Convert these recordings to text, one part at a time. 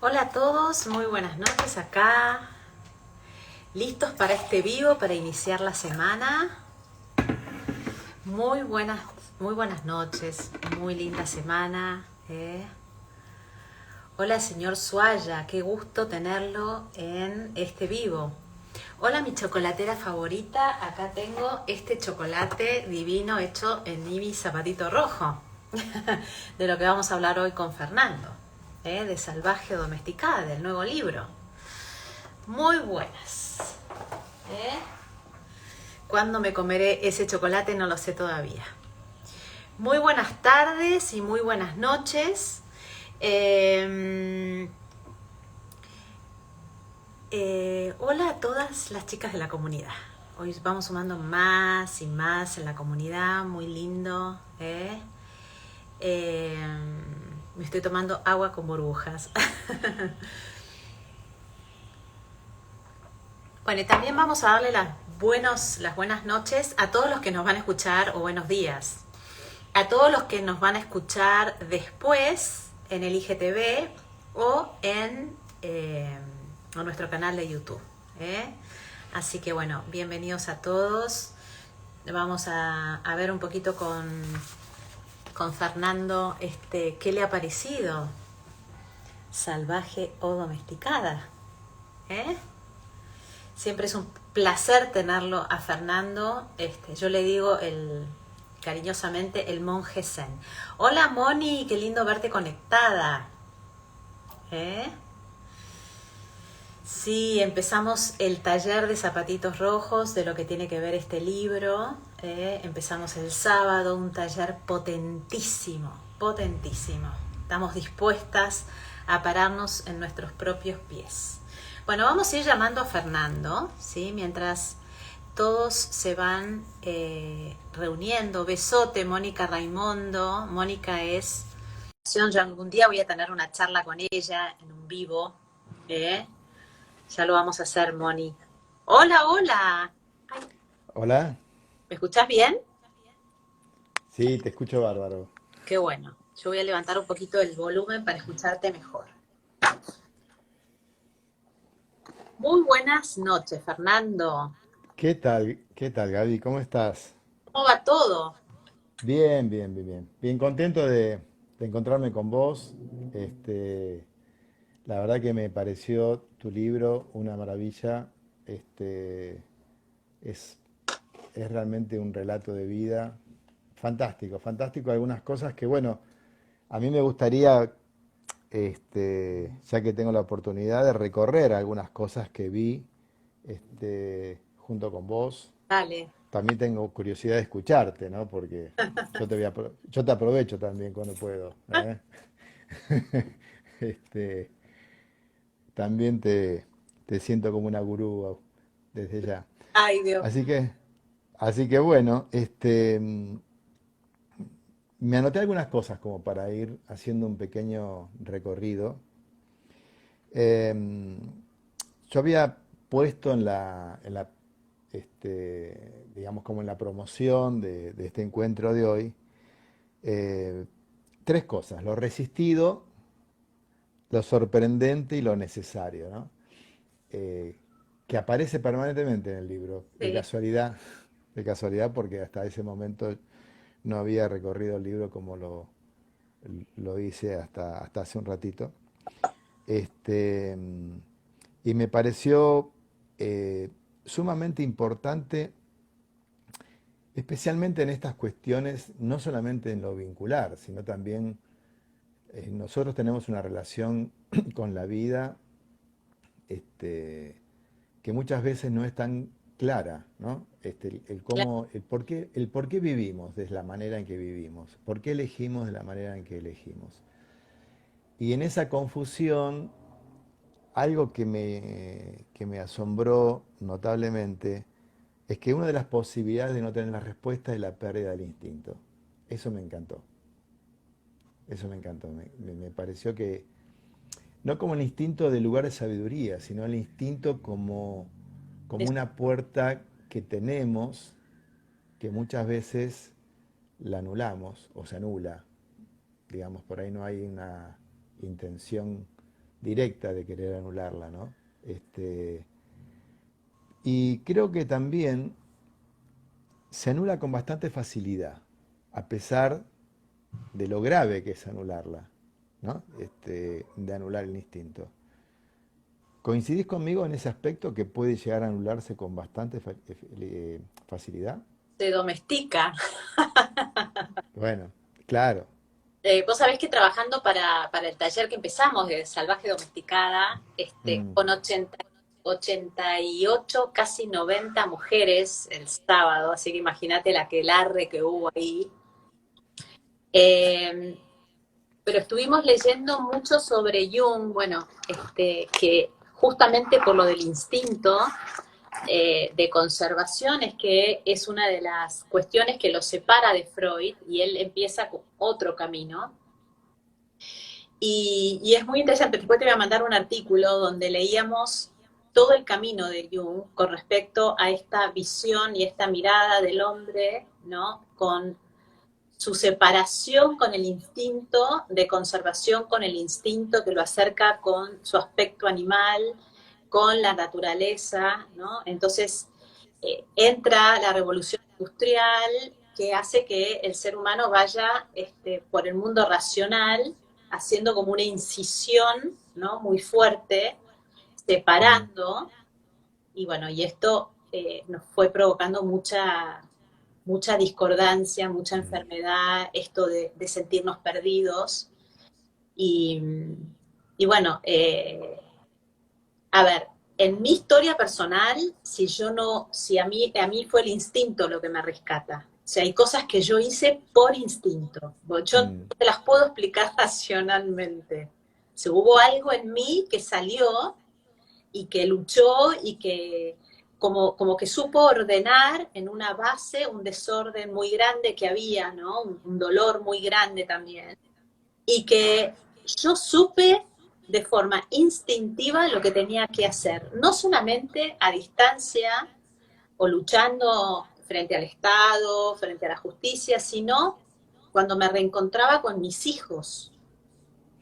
Hola a todos, muy buenas noches acá, listos para este vivo, para iniciar la semana. Muy buenas, muy buenas noches, muy linda semana. Hola señor Suaya, qué gusto tenerlo en este vivo. Hola mi chocolatera favorita, acá tengo este chocolate divino hecho en mi zapatito rojo, de lo que vamos a hablar hoy con Fernando, de Salvaje Domesticada, del nuevo libro. Muy buenas. ¿Eh? ¿Cuándo me comeré ese chocolate? No lo sé todavía. Muy buenas tardes y muy buenas noches. Eh, Hola a todas las chicas de la comunidad. Hoy vamos sumando más y más en la comunidad, muy lindo. Eh, Me estoy tomando agua con burbujas. Bueno, y también vamos a darle las buenas noches a todos los que nos van a escuchar, o buenos días, a todos los que nos van a escuchar después en el IGTV o en nuestro canal de YouTube. ¿eh? Así que bueno, bienvenidos a todos. Vamos a ver un poquito con Fernando qué le ha parecido, salvaje o domesticada. ¿eh? Siempre es un placer tenerlo a Fernando. Yo le digo cariñosamente el monje zen. Hola Moni, qué lindo verte conectada. ¿Eh? Sí, empezamos el taller de zapatitos rojos de lo que tiene que ver este libro. Empezamos el sábado, un taller potentísimo, potentísimo. Estamos dispuestas a pararnos en nuestros propios pies. Bueno, vamos a ir llamando a Fernando, ¿sí? Mientras todos se van reuniendo. Besote, Mónica Raimondo. Mónica es... Yo algún día voy a tener una charla con ella en un vivo. ¿eh? Ya lo vamos a hacer, Moni. Hola, hola. Ay, Hola, ¿me escuchás bien? sí, te escucho bárbaro. Qué bueno. Yo voy a levantar un poquito el volumen para escucharte mejor. Muy buenas noches, Fernando. Qué tal, Gaby? ¿Cómo estás? ¿Cómo va todo? Bien, bien, bien, bien. Bien contento de encontrarme con vos. La verdad que me pareció tu libro una maravilla. Este, es, es realmente un relato de vida. Fantástico, fantástico. Algunas cosas que, bueno, a mí me gustaría, ya que tengo la oportunidad de recorrer algunas cosas que vi, junto con vos. Dale. También tengo curiosidad de escucharte, ¿no? Porque yo te aprovecho también cuando puedo, ¿eh? Este, también te siento como una gurú desde ya. Ay, Dios. Así que, así que bueno, me anoté algunas cosas como para ir haciendo un pequeño recorrido. Em, yo había puesto digamos como en la promoción de este encuentro de hoy, eh, tres cosas: lo resistido, lo sorprendente y lo necesario, ¿no? Eh, que aparece permanentemente en el libro, Sí. de casualidad, porque hasta ese momento no había recorrido el libro como lo hice hasta hace un ratito. Este, y me pareció sumamente importante, especialmente en estas cuestiones, no solamente en lo vincular, sino también nosotros tenemos una relación con la vida, este, que muchas veces no es tan clara, ¿no? El por qué vivimos de la manera en que vivimos, por qué elegimos de la manera en que elegimos. Y en esa confusión, algo que me asombró notablemente es que una de las posibilidades de no tener la respuesta es la pérdida del instinto. Eso me encantó, eso me encantó. Me pareció que no como el instinto del lugar de sabiduría, sino el instinto como una puerta que tenemos, que muchas veces la anulamos o se anula. Digamos, por ahí no hay una intención directa de querer anularla, ¿no? Y creo que también se anula con bastante facilidad, a pesar de lo grave que es anularla, ¿no? De anular el instinto. ¿Coincidís conmigo en ese aspecto que puede llegar a anularse con bastante facilidad? Se domestica. Bueno, claro. Vos sabés que trabajando para el taller que empezamos de Salvaje Domesticada, Mm, con 88, casi 90 mujeres el sábado, así que imagínate la aquelarre que hubo ahí. Eh, pero estuvimos leyendo mucho sobre Jung, bueno, que justamente por lo del instinto de conservación es que es una de las cuestiones que lo separa de Freud y él empieza con otro camino. Y es muy interesante, después te voy a mandar un artículo donde leíamos todo el camino de Jung con respecto a esta visión y esta mirada del hombre, ¿no? Con su separación con el instinto de conservación, con el instinto que lo acerca con su aspecto animal, con la naturaleza, ¿no? Entonces entra la revolución industrial que hace que el ser humano vaya por el mundo racional, haciendo como una incisión, ¿no? Muy fuerte, mm, separando, y bueno, y esto nos fue provocando mucha discordancia, mucha mm, enfermedad, esto de sentirnos perdidos. Y, y bueno, a ver, en mi historia personal, si yo no, si a mí fue el instinto lo que me rescata. O sea, hay cosas que yo hice por instinto. Yo no mm. te las puedo explicar racionalmente. O sea, hubo algo en mí que salió y que luchó y que como que supo ordenar en una base un desorden muy grande que había, ¿no? Un dolor muy grande también. Y que yo supe de forma instintiva lo que tenía que hacer, no solamente a distancia o luchando frente al Estado, frente a la justicia, sino cuando me reencontraba con mis hijos.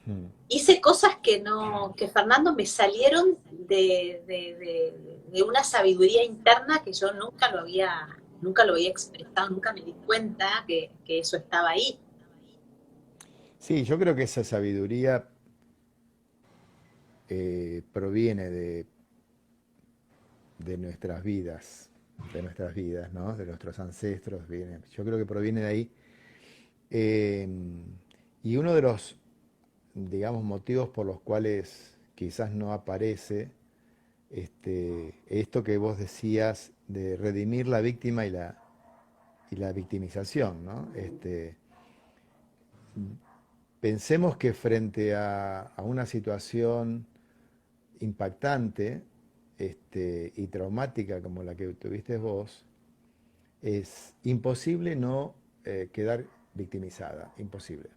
Mm. Hice cosas que no, que Fernando me salieron de una sabiduría interna que yo nunca lo había expresado, nunca me di cuenta que eso estaba ahí. Sí, yo creo que esa sabiduría proviene de nuestras vidas, ¿no? De nuestros ancestros, viene, yo creo que proviene de ahí. Eh, y uno de los, digamos, motivos por los cuales quizás no aparece esto que vos decías de redimir la víctima y la victimización, ¿no? Pensemos que frente a una situación impactante y traumática como la que tuviste vos, es imposible no quedar victimizada, imposible.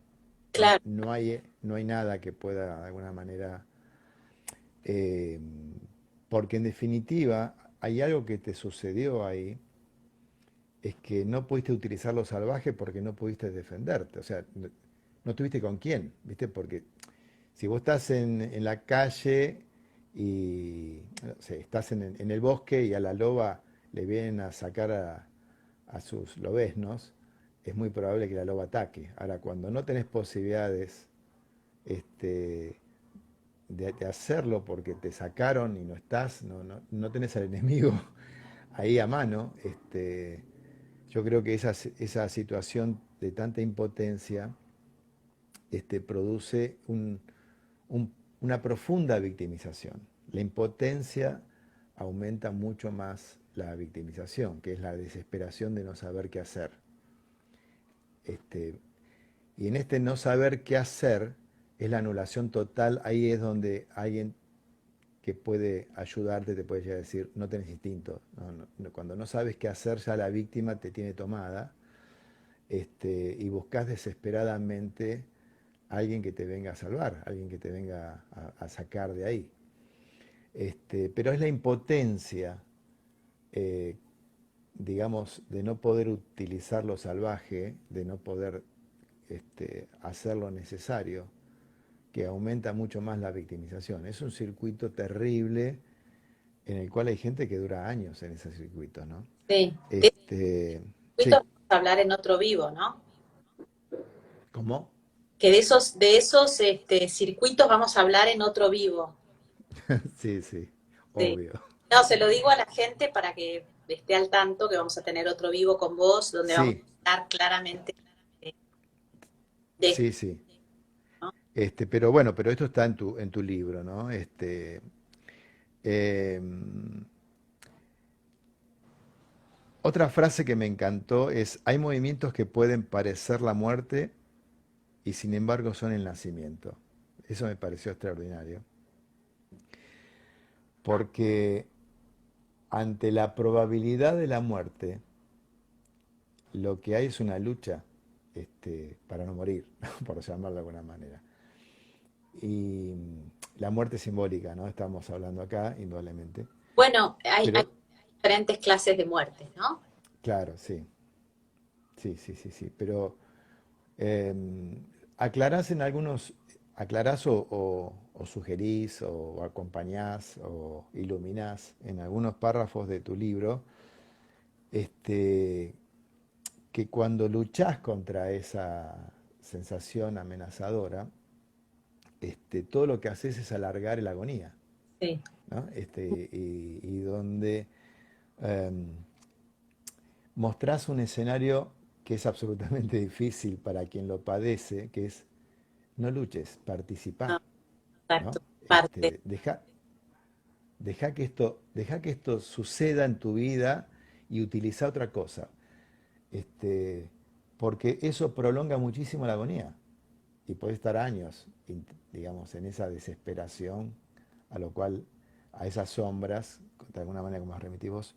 Claro, No hay nada que pueda de alguna manera, eh, porque en definitiva hay algo que te sucedió ahí, es que no pudiste utilizar lo salvaje porque no pudiste defenderte, o sea, no tuviste con quién, ¿viste? Porque si vos estás en la calle y no sé, estás en el bosque y a la loba le vienen a sacar a sus lobeznos, es muy probable que la loba ataque. Ahora, cuando no tenés posibilidades este, de hacerlo porque te sacaron y no estás, no tenés al enemigo ahí a mano, yo creo que esa situación de tanta impotencia produce una profunda victimización. La impotencia aumenta mucho más la victimización, que es la desesperación de no saber qué hacer. Este, y en este no saber qué hacer es la anulación total, ahí es donde alguien que puede ayudarte te puede llegar a decir, no tenés instinto. Cuando no sabes qué hacer, ya la víctima te tiene tomada y buscas desesperadamente a alguien que te venga a salvar, alguien que te venga a sacar de ahí. Pero es la impotencia, eh, digamos, de no poder utilizar lo salvaje, de no poder hacer lo necesario, que aumenta mucho más la victimización. Es un circuito terrible en el cual hay gente que dura años en ese circuito, ¿no? Sí. De Este, esto sí, vamos a hablar en otro vivo, ¿no? ¿cómo? Que de esos circuitos vamos a hablar en otro vivo. Sí, sí, Sí. obvio. No, se lo digo a la gente para que esté al tanto que vamos a tener otro vivo con vos, donde vamos Sí, a hablar claramente de, de esto, sí, sí. ¿no? Pero bueno, pero esto está en tu libro, ¿no? Eh, Otra frase que me encantó es, hay movimientos que pueden parecer la muerte y sin embargo son el nacimiento. Eso me pareció extraordinario, porque ante la probabilidad de la muerte, lo que hay es una lucha para no morir, por llamarlo de alguna manera. Y la muerte simbólica, ¿no? Estamos hablando acá, indudablemente. Bueno, hay Pero, diferentes clases de muertes, ¿no? claro, sí, sí, sí, sí, sí. Pero eh, aclarás en algunos, aclarás o sugerís o acompañás o iluminás en algunos párrafos de tu libro, este, que cuando luchás contra esa sensación amenazadora, todo lo que haces es alargar la agonía, Sí. ¿no? Y donde em, mostrás un escenario que es absolutamente difícil para quien lo padece, que es no luches, No, participá, exacto. ¿no? Parte. Deja que esto suceda en tu vida y utiliza otra cosa, este, porque eso prolonga muchísimo la agonía y puede estar años, digamos, en esa desesperación, a lo cual a esas sombras, de alguna manera como remitimos,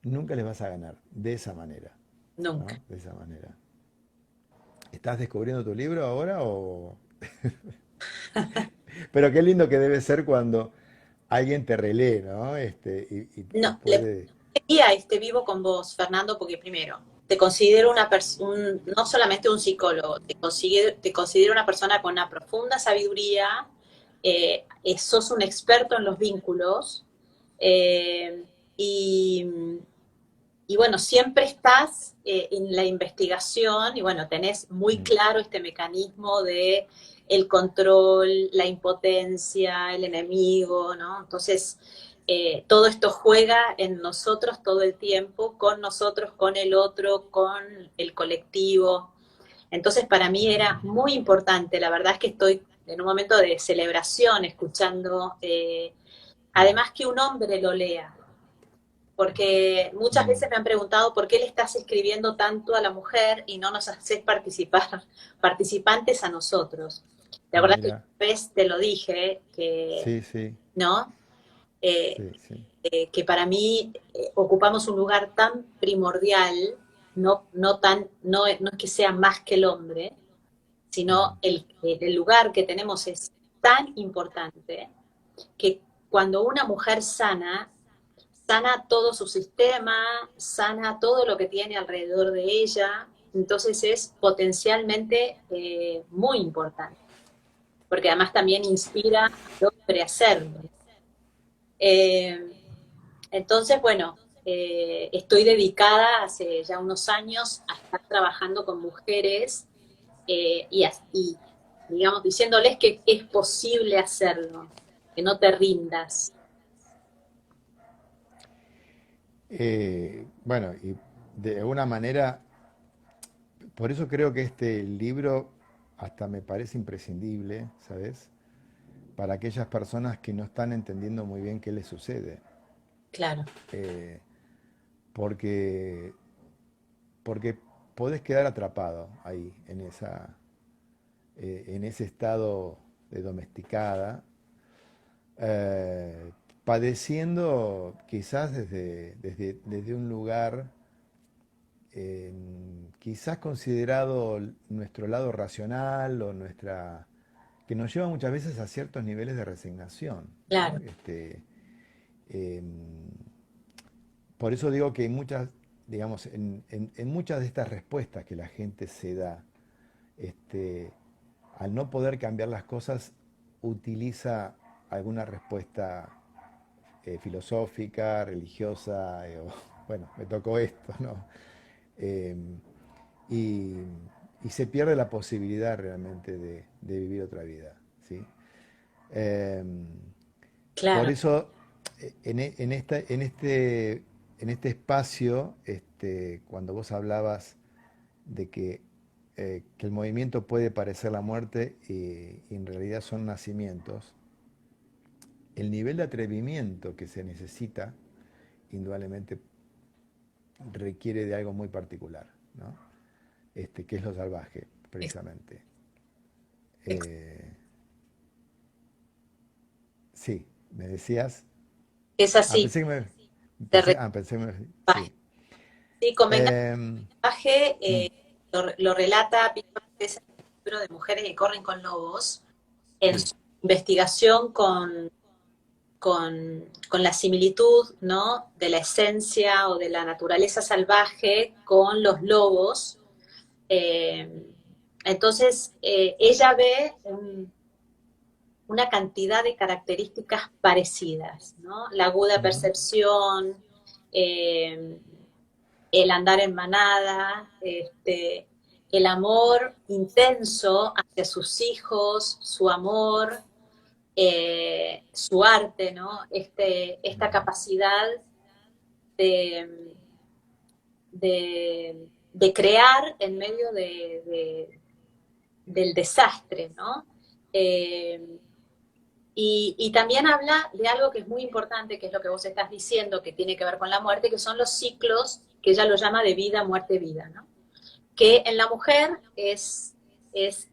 nunca les vas a ganar de esa manera, Nunca. ¿no? De esa manera. ¿Estás descubriendo tu libro ahora o...? Pero qué lindo que debe ser cuando alguien te relee, ¿no? Y No, le puede... quería vivo con vos, Fernando, porque primero, te considero no solamente un psicólogo, te considero una persona con una profunda sabiduría, sos un experto en los vínculos, eh, y, y bueno, siempre estás en la investigación y bueno, tenés muy Mm, claro este mecanismo de el control, la impotencia, el enemigo, ¿no? Entonces, todo esto juega en nosotros todo el tiempo, con nosotros, con el otro, con el colectivo. Entonces, para mí era muy importante, la verdad es que estoy en un momento de celebración escuchando, mm, además que un hombre lo lea, porque muchas mm. veces me han preguntado por qué le estás escribiendo tanto a la mujer y no nos haces participar, participantes a nosotros. La verdad que una Mira, vez te lo dije, que, sí, sí, ¿no? Eh, sí, sí. que para mí ocupamos un lugar tan primordial, no es que sea más que el hombre, sino Mm. el lugar que tenemos es tan importante que cuando una mujer sana todo su sistema, sana todo lo que tiene alrededor de ella, entonces es potencialmente muy importante, porque además también inspira al hombre a hacerlo. Eh, entonces, bueno, estoy dedicada hace ya unos años a estar trabajando con mujeres y, digamos, diciéndoles que es posible hacerlo, que no te rindas. Bueno, y de alguna manera, por eso creo que este libro hasta me parece imprescindible, ¿sabes? Para aquellas personas que no están entendiendo muy bien qué les sucede. Claro, Eh, porque, porque podés quedar atrapado ahí, en ese estado de domesticada, eh, padeciendo quizás desde un lugar quizás considerado nuestro lado racional o nuestra que nos lleva muchas veces a ciertos niveles de resignación, ¿no? claro. Em, por eso digo que muchas, digamos, en muchas de estas respuestas que la gente se da, este, al no poder cambiar las cosas, utiliza alguna respuesta filosófica, religiosa, bueno, me tocó esto, ¿no? Eh, y, y se pierde la posibilidad realmente de vivir otra vida, ¿sí? Eh, por Claro, eso, en este espacio, cuando vos hablabas de que el movimiento puede parecer la muerte y en realidad son nacimientos, el nivel de atrevimiento que se necesita, indudablemente, requiere de algo muy particular, ¿no? Que es lo salvaje, es, precisamente. es- Eh, sí, me decías. es Ah, así. pensé que me. Te Pensé que me. rebaje. Sí. Sí, convengamos Em, que el salvaje, mm, lo relata Peter Martes en el libro de Mujeres que corren con lobos, en sí. su investigación con la similitud, ¿no?, de la esencia o de la naturaleza salvaje con los lobos. Eh, entonces, ella ve una cantidad de características parecidas, ¿no? La aguda Ujú, percepción, eh, el andar en manada, el amor intenso hacia sus hijos, su amor, su arte, ¿no? Esta ujú, capacidad de, de crear en medio del desastre, ¿no? Eh, y también habla de algo que es muy importante, que es lo que vos estás diciendo, que tiene que ver con la muerte, que son los ciclos que ella lo llama de vida, muerte, vida, ¿no? Que en la mujer es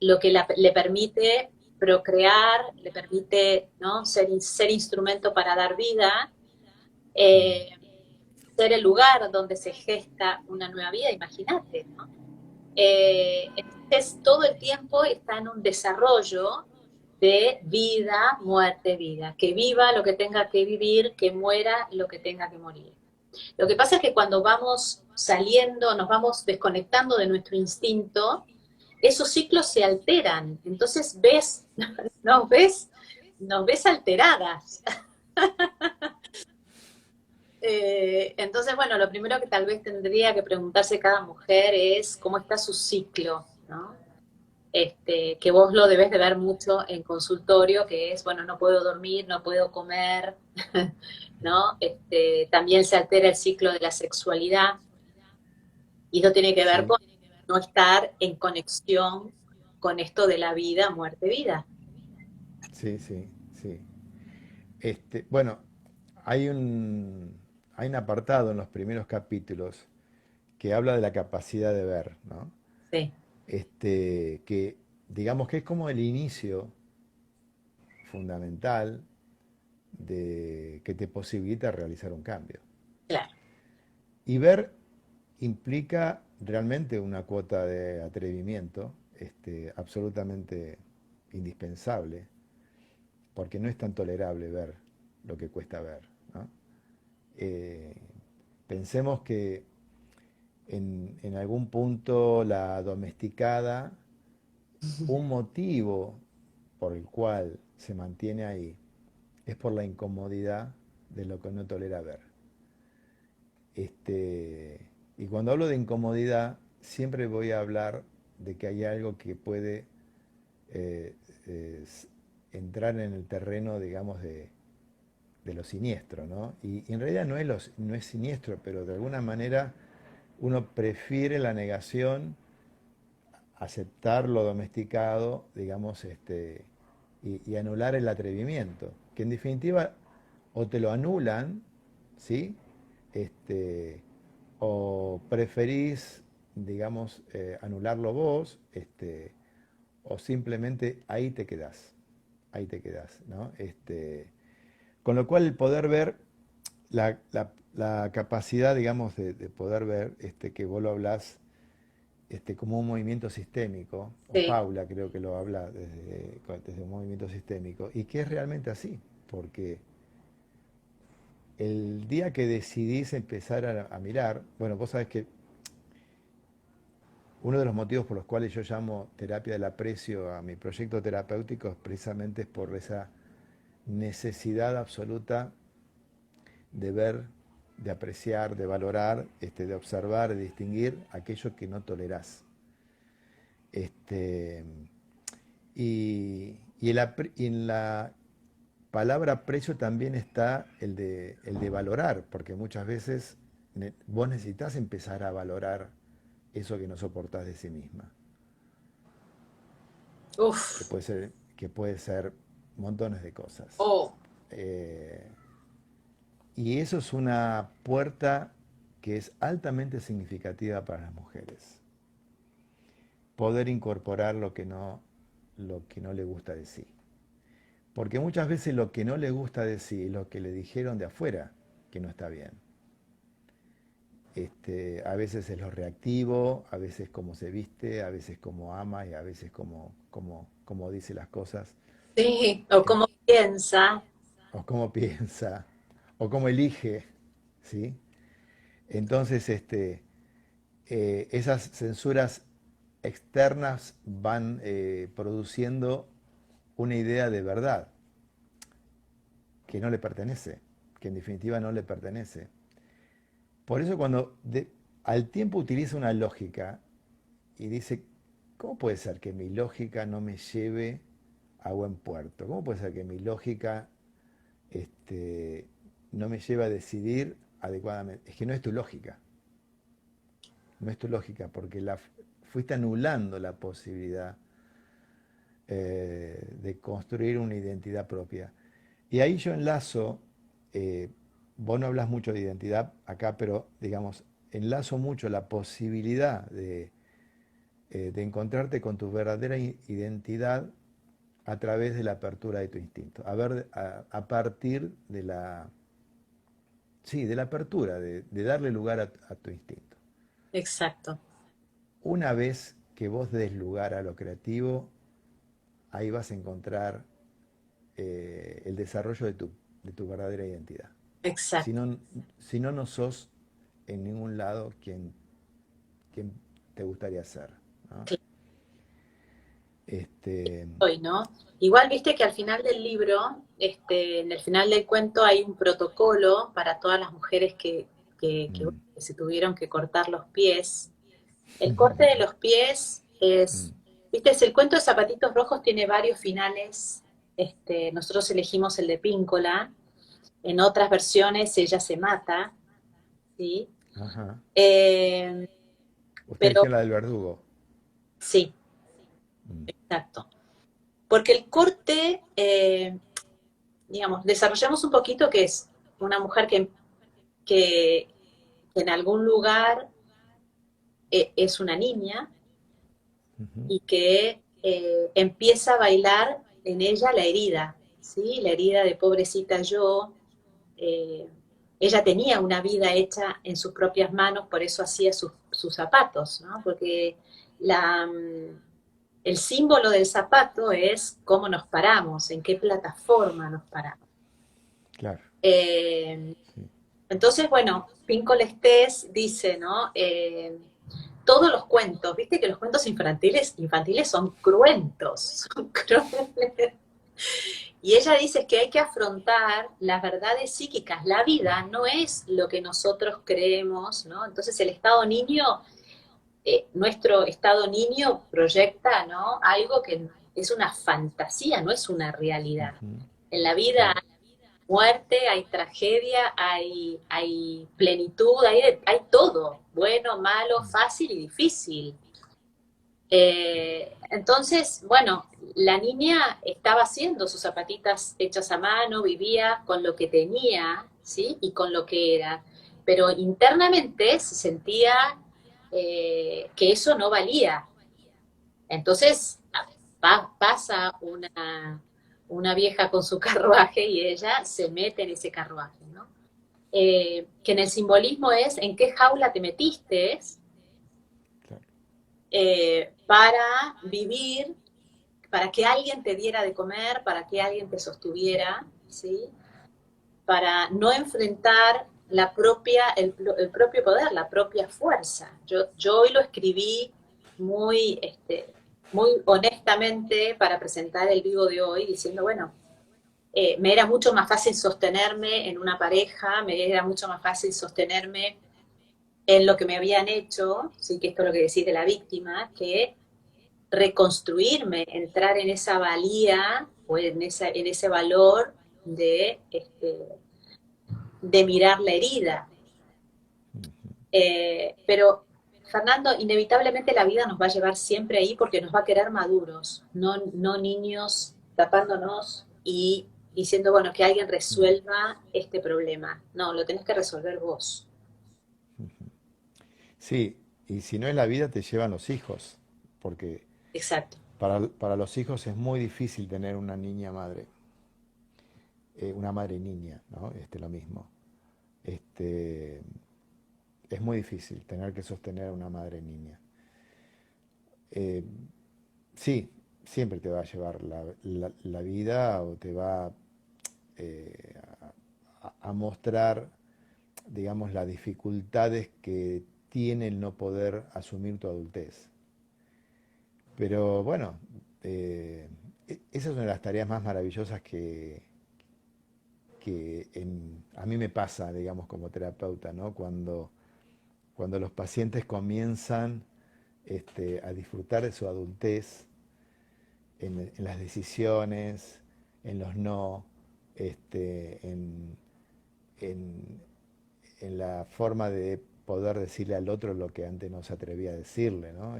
lo que le permite procrear, le permite, ¿no?, ser instrumento para dar vida, ujú. eh, ser el lugar donde se gesta una nueva vida, imagínate, ¿no? Entonces, todo el tiempo está en un desarrollo de vida, muerte, vida. Que viva lo que tenga que vivir, que muera lo que tenga que morir. Lo que pasa es que cuando vamos saliendo, nos vamos desconectando de nuestro instinto, esos ciclos se alteran. Entonces nos ves, nos ves alteradas. Entonces, bueno, lo primero que tal vez tendría que preguntarse cada mujer es cómo está su ciclo, ¿no? Que vos lo debes de ver mucho en consultorio, que es, bueno, no puedo dormir, no puedo comer, ¿no? También se altera el ciclo de la sexualidad y eso tiene que ver Sí, con no estar en conexión con esto de la vida, muerte, vida. sí, sí, sí. Bueno, hay hay un apartado en los primeros capítulos que habla de la capacidad de ver, ¿no? Sí, Que digamos que es como el inicio fundamental de que te posibilita realizar un cambio. claro, Y ver implica realmente una cuota de atrevimiento, absolutamente indispensable, porque no es tan tolerable ver lo que cuesta ver, ¿no? Eh, Pensemos que en algún punto la domesticada, un motivo por el cual se mantiene ahí es por la incomodidad de lo que no tolera ver. Y cuando hablo de incomodidad, siempre voy a hablar de que hay algo que puede eh, entrar en el terreno, digamos, de lo siniestro, ¿no? Y en realidad no es siniestro, pero de alguna manera uno prefiere la negación, aceptar lo domesticado, digamos, y anular el atrevimiento, que en definitiva o te lo anulan, ¿sí? Este, o preferís, digamos, anularlo vos, o simplemente ahí te quedás, ¿no? Con lo cual el poder ver, la capacidad, digamos, de poder ver, que vos lo hablás, como un movimiento sistémico, o sí, Paula creo que lo habla desde un movimiento sistémico, y que es realmente así, porque el día que decidís empezar a mirar, bueno, vos sabés que uno de los motivos por los cuales yo llamo terapia del aprecio a mi proyecto terapéutico es precisamente por esa necesidad absoluta de ver, de apreciar, de valorar, de observar, de distinguir aquello que no tolerás. Este, y en la palabra aprecio también está el de valorar, porque muchas veces vos necesitas empezar a valorar eso que no soportás de sí misma, Uf, que puede ser montones de cosas. oh, Eh, y eso es una puerta que es altamente significativa para las mujeres. Poder incorporar lo que no le gusta de sí. Porque muchas veces lo que no le gusta de sí es lo que le dijeron de afuera que no está bien. A veces es lo reactivo, a veces cómo se viste, a veces cómo ama y a veces cómo dice las cosas, sí, o en- cómo piensa. o cómo piensa, o cómo elige, ¿sí? Entonces, esas censuras externas van produciendo una idea de verdad que no le pertenece, que en definitiva no le pertenece. Por eso al tiempo utiliza una lógica y dice, ¿cómo puede ser que mi lógica no me lleve a buen puerto? ¿Cómo puede ser que mi lógica este, no me lleve a decidir adecuadamente? Es que no es tu lógica, no es tu lógica, porque fuiste anulando la posibilidad de construir una identidad propia. Y ahí yo enlazo, eh, vos no hablas mucho de identidad acá, pero digamos, enlazo mucho la posibilidad de encontrarte con tu verdadera identidad a través de la apertura de tu instinto. A partir de sí, de la apertura, de darle lugar a tu instinto. Exacto, Una vez que vos des lugar a lo creativo, ahí vas a encontrar el desarrollo de tu verdadera identidad. Si exacto. no, si no, no sos en ningún lado quien te gustaría ser, ¿no? Este, Hoy, ¿no? Igual viste que al final del libro, en el final del cuento hay un protocolo para todas las mujeres mm, que se tuvieron que cortar los pies. El corte de los pies es, mm, viste, el cuento de Zapatitos Rojos tiene varios finales. Nosotros elegimos el de Píncola. En otras versiones ella se mata, ¿sí? ajá. Eh, Usted pero eligió la del verdugo. sí, Mm, exacto. Porque el corte, digamos, desarrollamos un poquito que es una mujer que en algún lugar es una niña ujú, y que empieza a bailar en ella la herida, ¿sí? La herida de pobrecita yo. eh, Ella tenía una vida hecha en sus propias manos, por eso hacía sus zapatos, ¿no? Porque el símbolo del zapato es cómo nos paramos, en qué plataforma nos paramos. claro, Eh, sí. entonces, bueno, Pinco Lestés dice, ¿no? Todos los cuentos, viste que los cuentos infantiles son cruentos, son crueles. Y ella dice que hay que afrontar las verdades psíquicas. La vida no es lo que nosotros creemos, ¿no? Entonces el estado niño, nuestro estado niño proyecta, ¿no? Algo que es una fantasía, no es una realidad. Ujú, En la vida claro. muerte, hay tragedia, hay plenitud, hay todo, bueno, malo, Mm, fácil y difícil. Entonces, bueno, la niña estaba haciendo sus zapatitas hechas a mano, vivía con lo que tenía, ¿sí? Y con lo que era. Pero internamente se sentía que eso no valía. Entonces pasa una vieja con su carruaje y ella se mete en ese carruaje, ¿no? Que en el simbolismo es en qué jaula te metiste claro. para vivir, para que alguien te diera de comer, para que alguien te sostuviera, ¿sí? Para no enfrentar el propio poder, la propia fuerza. Yo hoy lo escribí muy, muy honestamente para presentar el vivo de hoy, diciendo, bueno, me era mucho más fácil sostenerme en una pareja, me era mucho más fácil sostenerme en lo que me habían hecho, sí, que esto es lo que decís de la víctima, que reconstruirme, entrar en esa valía o en ese valor de mirar la herida. Pero, Fernando, inevitablemente la vida nos va a llevar siempre ahí porque nos va a querer maduros, no niños tapándonos y diciendo, bueno, que alguien resuelva este problema. No, lo tenés que resolver vos. Sí, y si no es la vida, te llevan los hijos, porque Exacto. para los hijos es muy difícil tener una niña madre, una madre niña, ¿no? Lo mismo. Este, es muy difícil tener que sostener a una madre niña. Eh, sí, siempre te va a llevar la vida o te va eh, a mostrar, digamos, las dificultades que tiene el no poder asumir tu adultez. Pero bueno, esa es una de las tareas más maravillosas que a mí me pasa, digamos, como terapeuta, ¿no? Cuando los pacientes comienzan a disfrutar de su adultez en las decisiones, en los no, en, en la forma de poder decirle al otro lo que antes no se atrevía a decirle, ¿no?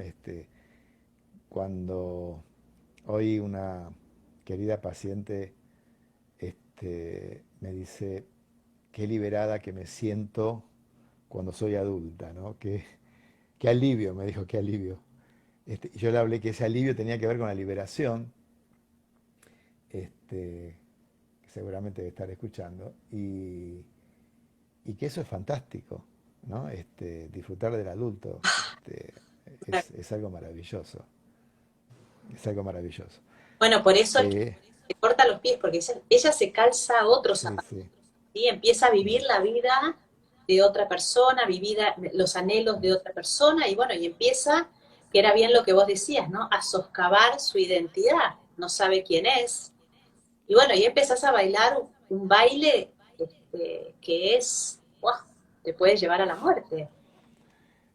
Cuando hoy una querida paciente me dice qué liberada que me siento cuando soy adulta, ¿no? Qué alivio, me dijo, qué alivio. Yo le hablé que ese alivio tenía que ver con la liberación, que seguramente debe estar escuchando, y que eso es fantástico, ¿no? Disfrutar del adulto, es algo maravilloso, es algo maravilloso. Bueno, por eso el que Eh, se corta los pies, porque ella se calza otros sí, zapatos, sí. ¿sí? Empieza a Mm, vivir la vida de otra persona, vivir los anhelos de mm, otra persona, y bueno, y empieza, que era bien lo que vos decías, ¿no? A soscavar su identidad, no sabe quién es. Y bueno, y empezás a bailar un baile que es, ¡guau!, te puede llevar a la muerte.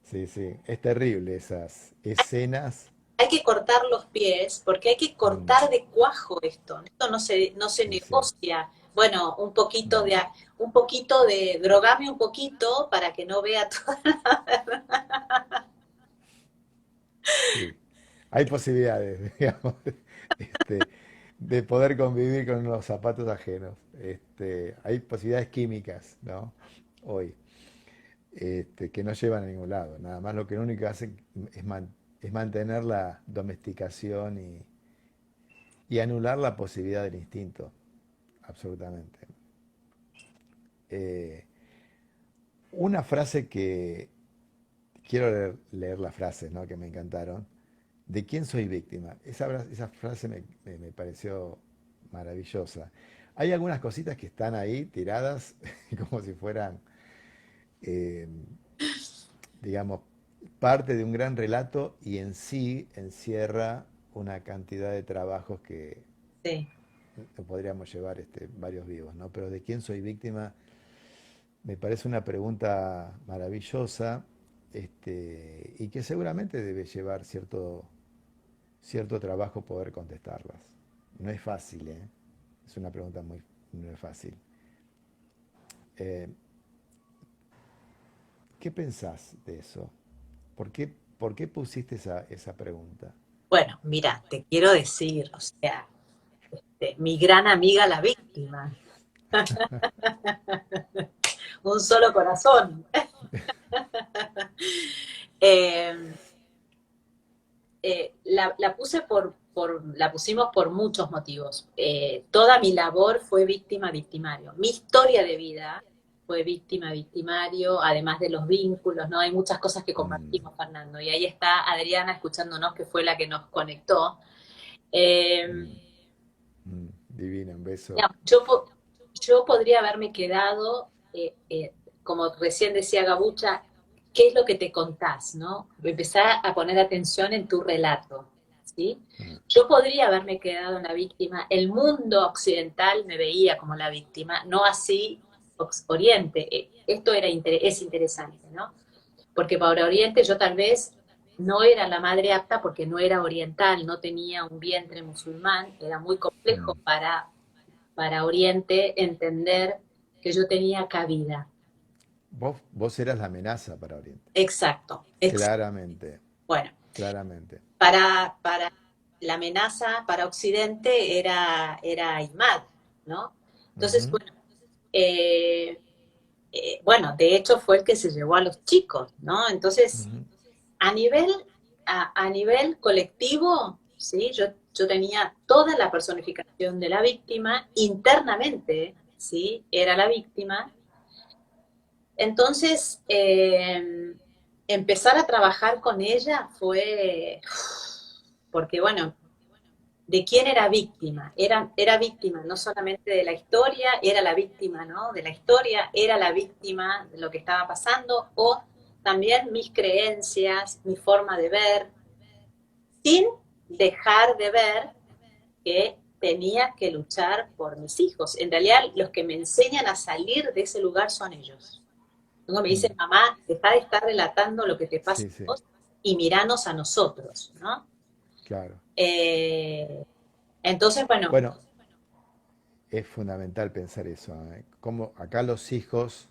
sí, sí. Es terrible esas escenas. Hay que cortar los pies porque hay que Mm, cortar de cuajo esto. Esto no se sí, sí. negocia. Bueno, Mm, un poquito de, drogame un poquito para que no vea todo. sí. Hay posibilidades, digamos, este, de poder convivir con los zapatos ajenos. Hay posibilidades químicas, ¿no? Hoy, que no llevan a ningún lado. Nada más lo único que hacen es mantener la domesticación y anular la posibilidad del instinto, absolutamente. Eh, una frase que quiero leer las frases, ¿no? Que me encantaron. ¿De quién soy víctima? Esa frase me pareció maravillosa. Hay algunas cositas que están ahí tiradas como si fueran, eh, digamos, parte de un gran relato y en sí encierra una cantidad de trabajos que Sí. podríamos llevar varios vivos, ¿no? Pero ¿de quién soy víctima? Me parece una pregunta maravillosa, y que seguramente debe llevar cierto trabajo poder contestarlas. No es fácil, ¿eh? Es una pregunta no es fácil. Eh, ¿Qué pensás de eso? ¿Por qué pusiste esa pregunta? Bueno, mira, te quiero decir, o sea, mi gran amiga la víctima, un solo corazón. Eh, la puse la pusimos por muchos motivos. Toda mi labor fue víctima, victimario. Mi historia de vida fue víctima, victimario, además de los vínculos, ¿no? Hay muchas cosas que Mm, compartimos, Fernando. Y ahí está Adriana escuchándonos, que fue la que nos conectó. Eh, mm, divina, un beso. digamos, yo podría haberme quedado, como recién decía Gabucha, qué es lo que te contás, ¿no? Empezar a poner atención en tu relato, ¿sí? Mm, Yo podría haberme quedado en la víctima, el mundo occidental me veía como la víctima, no así Oriente. Esto es interesante, ¿no? Porque para Oriente yo tal vez no era la madre apta porque no era oriental, no tenía un vientre musulmán, era muy complejo mm. para Oriente entender que yo tenía cabida. Vos eras la amenaza para Oriente. Exacto. Claramente, Bueno, claramente. para la amenaza para Occidente era IMAD, ¿no? Entonces, Ujú, bueno, eh, bueno, de hecho fue el que se llevó a los chicos, ¿no? Entonces, ujú, a nivel, a nivel colectivo, ¿sí? Yo tenía toda la personificación de la víctima internamente, ¿sí? Era la víctima. Entonces, empezar a trabajar con ella fue, porque bueno, ¿de quién era víctima? Era víctima no solamente de la historia, era la víctima, ¿no? De la historia, era la víctima de lo que estaba pasando, o también mis creencias, mi forma de ver, sin dejar de ver que tenía que luchar por mis hijos. En realidad, los que me enseñan a salir de ese lugar son ellos. Luego me mm. dicen, mamá, deja de estar relatando lo que te pasa Sí, a sí, vos y miranos a nosotros, ¿no? claro. Eh, entonces, bueno, Bueno, es fundamental pensar eso, ¿eh? Como acá los hijos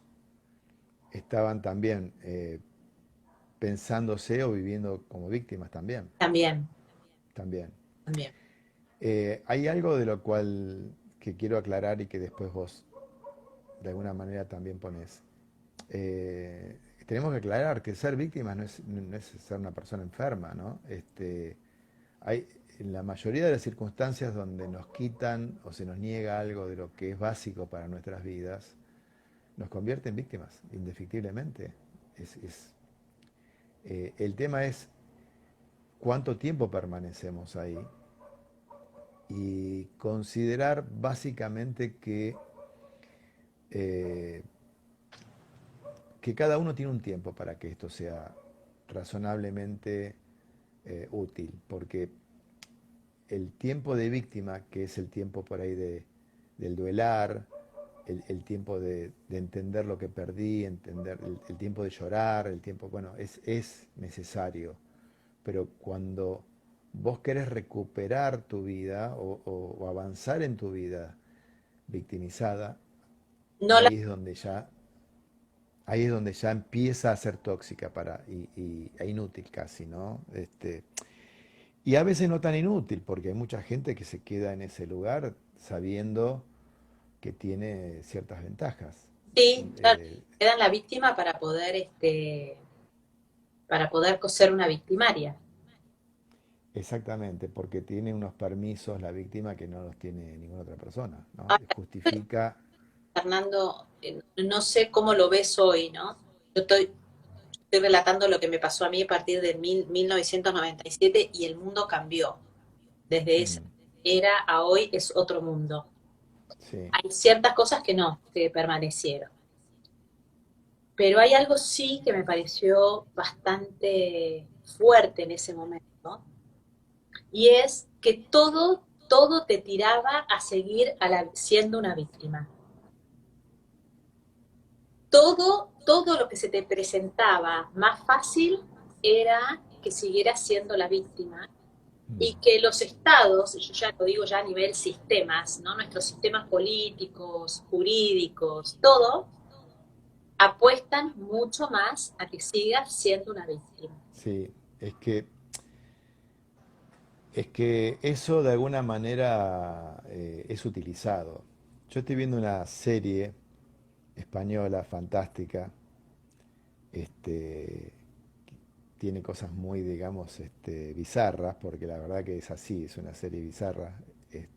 estaban también pensándose o viviendo como víctimas también, también, también. también. Hay algo de lo cual que quiero aclarar y que después vos de alguna manera también pones. Tenemos que aclarar que ser víctima no es ser una persona enferma, ¿no? Hay, en la mayoría de las circunstancias donde nos quitan o se nos niega algo de lo que es básico para nuestras vidas, nos convierte en víctimas, indefectiblemente. El tema es cuánto tiempo permanecemos ahí y considerar básicamente eh, que cada uno tiene un tiempo para que esto sea razonablemente útil, porque el tiempo de víctima, que es el tiempo por ahí del duelar, el tiempo de entender lo que perdí, entender el tiempo de llorar, el tiempo, bueno, es necesario, pero cuando vos querés recuperar tu vida o avanzar en tu vida victimizada, No la, ahí es donde ya ahí es donde ya empieza a ser tóxica e inútil casi, ¿no? Y a veces no tan inútil, porque hay mucha gente que se queda en ese lugar sabiendo que tiene ciertas ventajas. sí, claro, Eh, quedan la víctima para poder coser una victimaria. exactamente, porque tiene unos permisos la víctima que no los tiene ninguna otra persona, ¿no? Y Ahora, justifica. Fernando, no sé cómo lo ves hoy, ¿no? Estoy relatando lo que me pasó a mí a partir de 1997 y el mundo cambió. Desde esa mm, era a hoy es otro mundo. sí, Hay ciertas cosas que no, que permanecieron. Pero hay algo sí que me pareció bastante fuerte en ese momento, y es que todo te tiraba a seguir siendo una víctima. Todo lo que se te presentaba más fácil era que siguieras siendo la víctima mm, y que los estados, yo ya lo digo ya a nivel sistemas, ¿no? Nuestros sistemas políticos, jurídicos, todo, apuestan mucho más a que sigas siendo una víctima. sí, es que eso de alguna manera es utilizado. Yo estoy viendo una serie española fantástica, este, tiene cosas muy, digamos, bizarras, porque la verdad que es así, es una serie bizarra.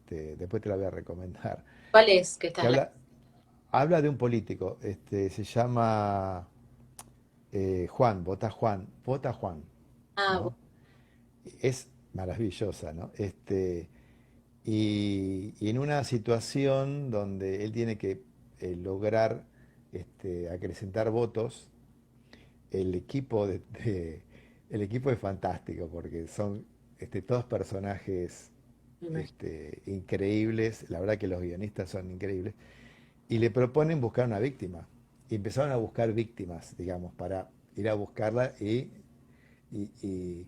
Después te la voy a recomendar. ¿Cuál es que Que estás habla de un político, se llama Juan, vota Juan, Ah, ¿no? Es maravillosa, ¿no? Y en una situación donde él tiene que lograr acrecentar votos, el equipo es fantástico porque son todos personajes me imagino. increíbles, la verdad que los guionistas son increíbles, y le proponen buscar una víctima. Y empezaron a buscar víctimas, digamos, para ir a buscarla y, y-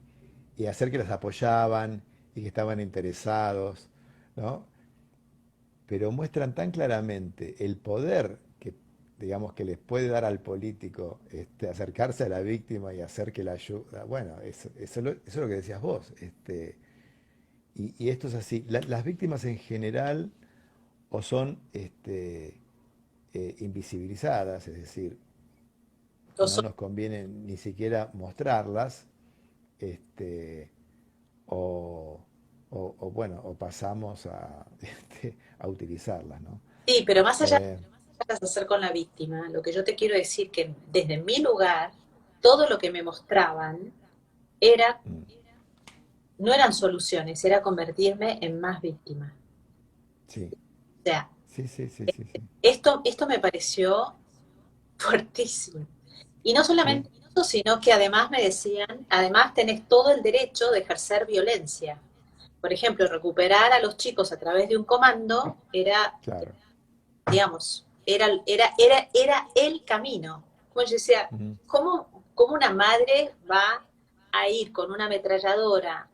y hacer que las apoyaban y que estaban interesados, ¿no? Pero muestran tan claramente el poder que, digamos, que les puede dar al político acercarse a la víctima y hacer que la ayuda. Bueno, eso es lo que decías vos. Y esto es así. Las víctimas en general o son invisibilizadas, es decir, no Los- nos conviene ni siquiera mostrarlas, este, o, bueno, o pasamos a, a utilizarlas, ¿no? Sí, pero más allá de Eh, lo que vayas a hacer con la víctima, lo que yo te quiero decir que desde mi lugar, todo lo que me mostraban era, mm, no eran soluciones, era convertirme en más víctima. sí, O sea, sí, sí, sí, sí, sí, esto me pareció fuertísimo. Y no sí, solamente eso, sino que además me decían, además tenés todo el derecho de ejercer violencia. Por ejemplo, recuperar a los chicos a través de un comando era, claro. digamos, era el camino. Como yo decía, Ujú. ¿cómo una madre va a ir con una ametralladora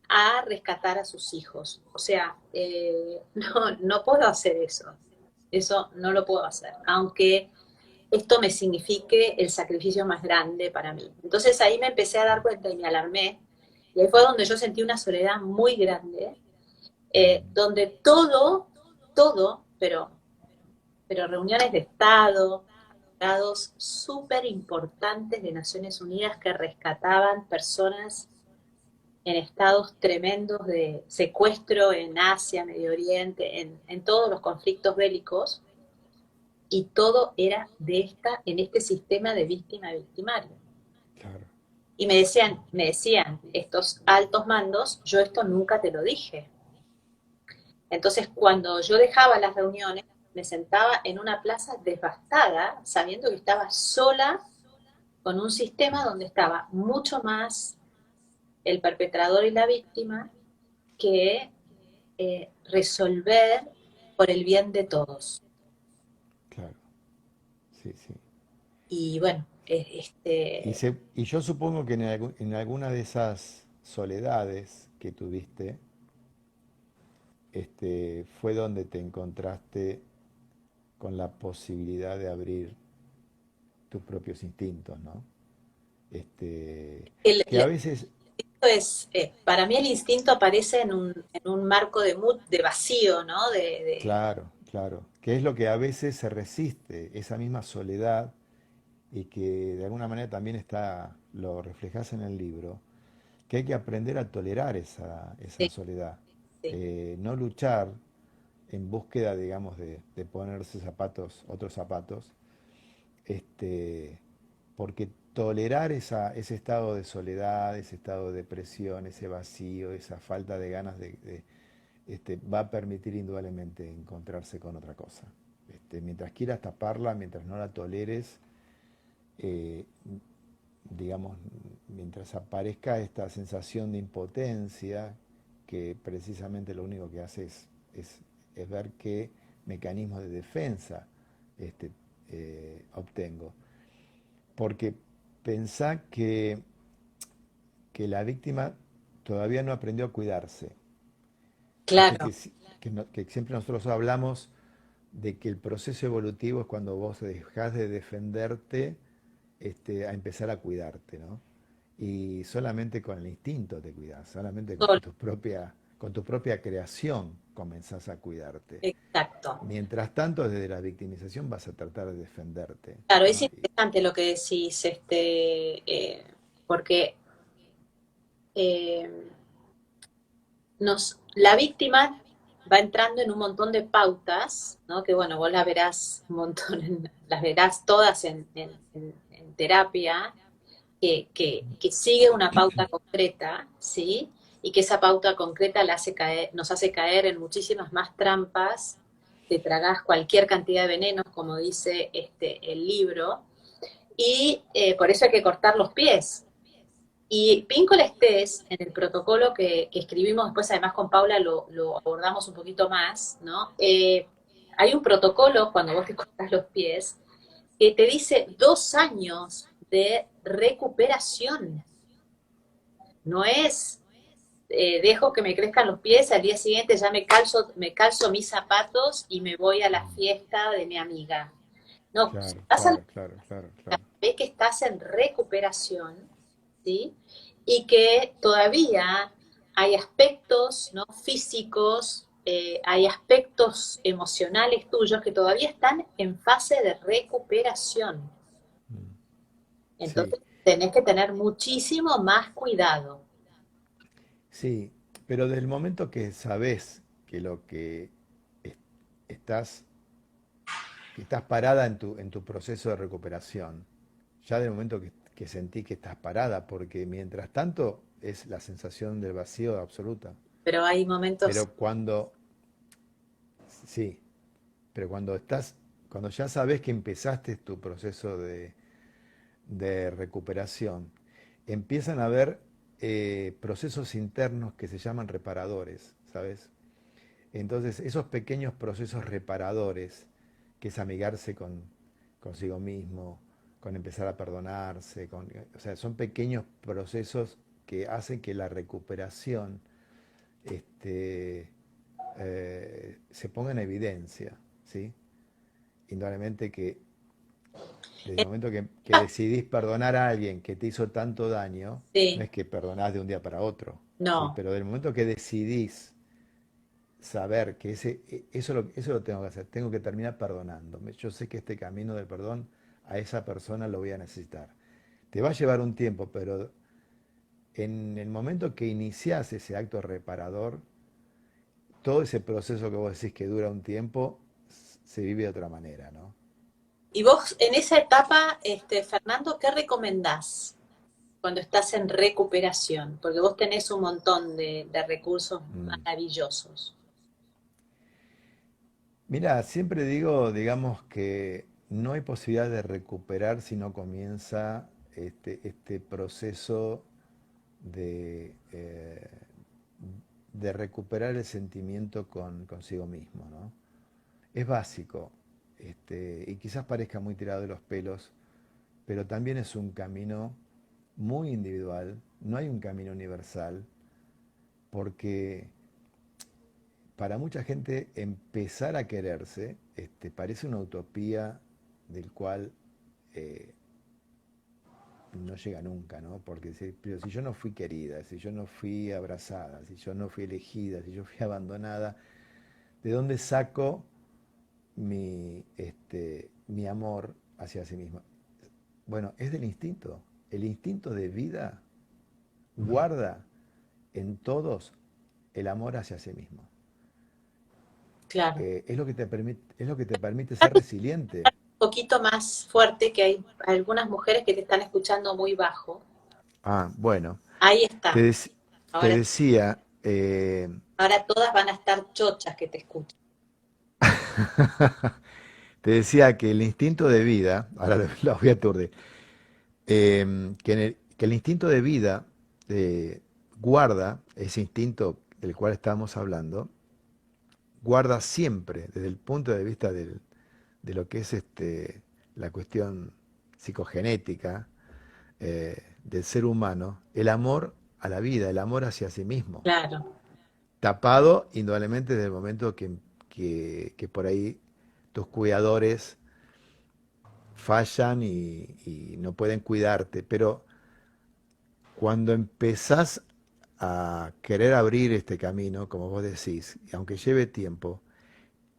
a rescatar a sus hijos? O sea, no puedo hacer eso. Eso no lo puedo hacer. Aunque esto me signifique el sacrificio más grande para mí. Entonces ahí me empecé a dar cuenta y me alarmé. Y ahí fue donde yo sentí una soledad muy grande, donde todo, pero reuniones de Estado, estados súper importantes de Naciones Unidas que rescataban personas en estados tremendos de secuestro en Asia, Medio Oriente, en todos los conflictos bélicos, y todo era en este sistema de víctima-victimario. Claro, Y me decían estos altos mandos, yo esto nunca te lo dije. Entonces, cuando yo dejaba las reuniones, me sentaba en una plaza devastada, sabiendo que estaba sola con un sistema donde estaba mucho más el perpetrador y la víctima que resolver por el bien de todos. claro, sí, sí. Y bueno, Y yo supongo que en alguna de esas soledades que tuviste, fue donde te encontraste con la posibilidad de abrir tus propios instintos, ¿no? Este, el, que a el veces, instinto para mí el instinto aparece en un marco de vacío, ¿no? claro, claro, que es lo que a veces se resiste, esa misma soledad, y que de alguna manera también lo reflejas en el libro, que hay que aprender a tolerar esa sí, soledad. sí. No luchar en búsqueda, digamos, de ponerse zapatos, otros zapatos, este, porque tolerar ese estado de soledad, ese estado de depresión, ese vacío, esa falta de ganas va a permitir indudablemente encontrarse con otra cosa. Mientras quieras taparla, mientras no la toleres, eh, digamos, mientras aparezca esta sensación de impotencia, que precisamente lo único que hace es ver qué mecanismos de defensa este, obtengo. Porque pensá que la víctima todavía no aprendió a cuidarse. Viste Claro, que siempre nosotros hablamos de que el proceso evolutivo es cuando vos dejás de defenderte a empezar a cuidarte, ¿no? Y solamente con el instinto te cuidas, solamente solo, con tu propia creación comenzás a cuidarte. exacto. Mientras tanto, desde la victimización vas a tratar de defenderte, Claro, es ¿no? interesante lo que decís, porque eh, la víctima va entrando en un montón de pautas, ¿no? Que bueno, vos las verás un montón, las verás todas en terapia, que sigue una pauta concreta, ¿sí? Y que esa pauta concreta nos hace caer en muchísimas más trampas, te tragás cualquier cantidad de venenos, como dice el libro, Y por eso hay que cortar los pies. Y Píncola Estés, en el protocolo que escribimos después, además con Paula lo abordamos un poquito más, ¿no? Hay un protocolo cuando vos te cortas los pies que te dice 2 años de recuperación. No es dejo que me crezcan los pies, al día siguiente ya me calzo mis zapatos y me voy a la Mm. fiesta de mi amiga. No, si Claro, vas a claro, claro, claro, la claro. ve que estás en recuperación, ¿sí? Y que todavía hay aspectos, ¿no?, físicos, hay aspectos emocionales tuyos que todavía están en fase de recuperación. Mm. Sí, Entonces tenés que tener muchísimo más cuidado. sí, pero del momento que sabes que lo que es- estás, que estás parada en tu proceso de recuperación, ya del momento que sentí que estás parada, porque mientras tanto es la sensación del vacío absoluta. Pero hay momentos, Pero sí, pero cuando ya sabes que empezaste tu proceso de recuperación, empiezan a haber procesos internos que se llaman reparadores, ¿sabes? Entonces, esos pequeños procesos reparadores, que es amigarse consigo mismo, con empezar a perdonarse, o sea, son pequeños procesos que hacen que la recuperación este, se ponga en evidencia, ¿sí? Indudablemente que desde el momento que decidís perdonar a alguien que te hizo tanto daño, no sí, es que perdonás de un día para otro, ¿sí? no. Pero del momento que decidís saber que eso lo tengo que hacer, tengo que terminar perdonándome. Yo sé que este camino del perdón a esa persona lo voy a necesitar. Te va a llevar un tiempo, pero en el momento que iniciás ese acto reparador, todo ese proceso que vos decís que dura un tiempo, se vive de otra manera, ¿no? Y vos en esa etapa, Fernando, ¿qué recomendás cuando estás en recuperación? Porque vos tenés un montón de recursos Mm. maravillosos. Mira, siempre digo, digamos que no hay posibilidad de recuperar si no comienza este proceso de, eh, de recuperar el sentimiento consigo mismo, ¿no? Es básico, y quizás parezca muy tirado de los pelos, pero también es un camino muy individual, no hay un camino universal, porque para mucha gente empezar a quererse parece una utopía del cual eh, no llega nunca, ¿no? Porque pero si yo no fui querida, si yo no fui abrazada, si yo no fui elegida, si yo fui abandonada, ¿de dónde saco mi amor hacia sí misma? Bueno, es del instinto. El instinto de vida guarda en todos el amor hacia sí mismo. Claro. Es lo que te permite ser resiliente. Un poquito más fuerte, que hay algunas mujeres que te están escuchando muy bajo. Ah, bueno, Ahí te, está. dec- te Ahora, decía, ahora todas van a estar chochas que te escuchan. te decía que el instinto de vida, ahora lo voy a aturdir, que el instinto de vida guarda, ese instinto del cual estamos hablando, guarda siempre, desde el punto de vista de lo que es la cuestión psicogenética del ser humano, el amor a la vida, el amor hacia sí mismo. Claro. Tapado, indudablemente, desde el momento que por ahí tus cuidadores fallan y no pueden cuidarte. Pero cuando empezás a querer abrir este camino, como vos decís, y aunque lleve tiempo,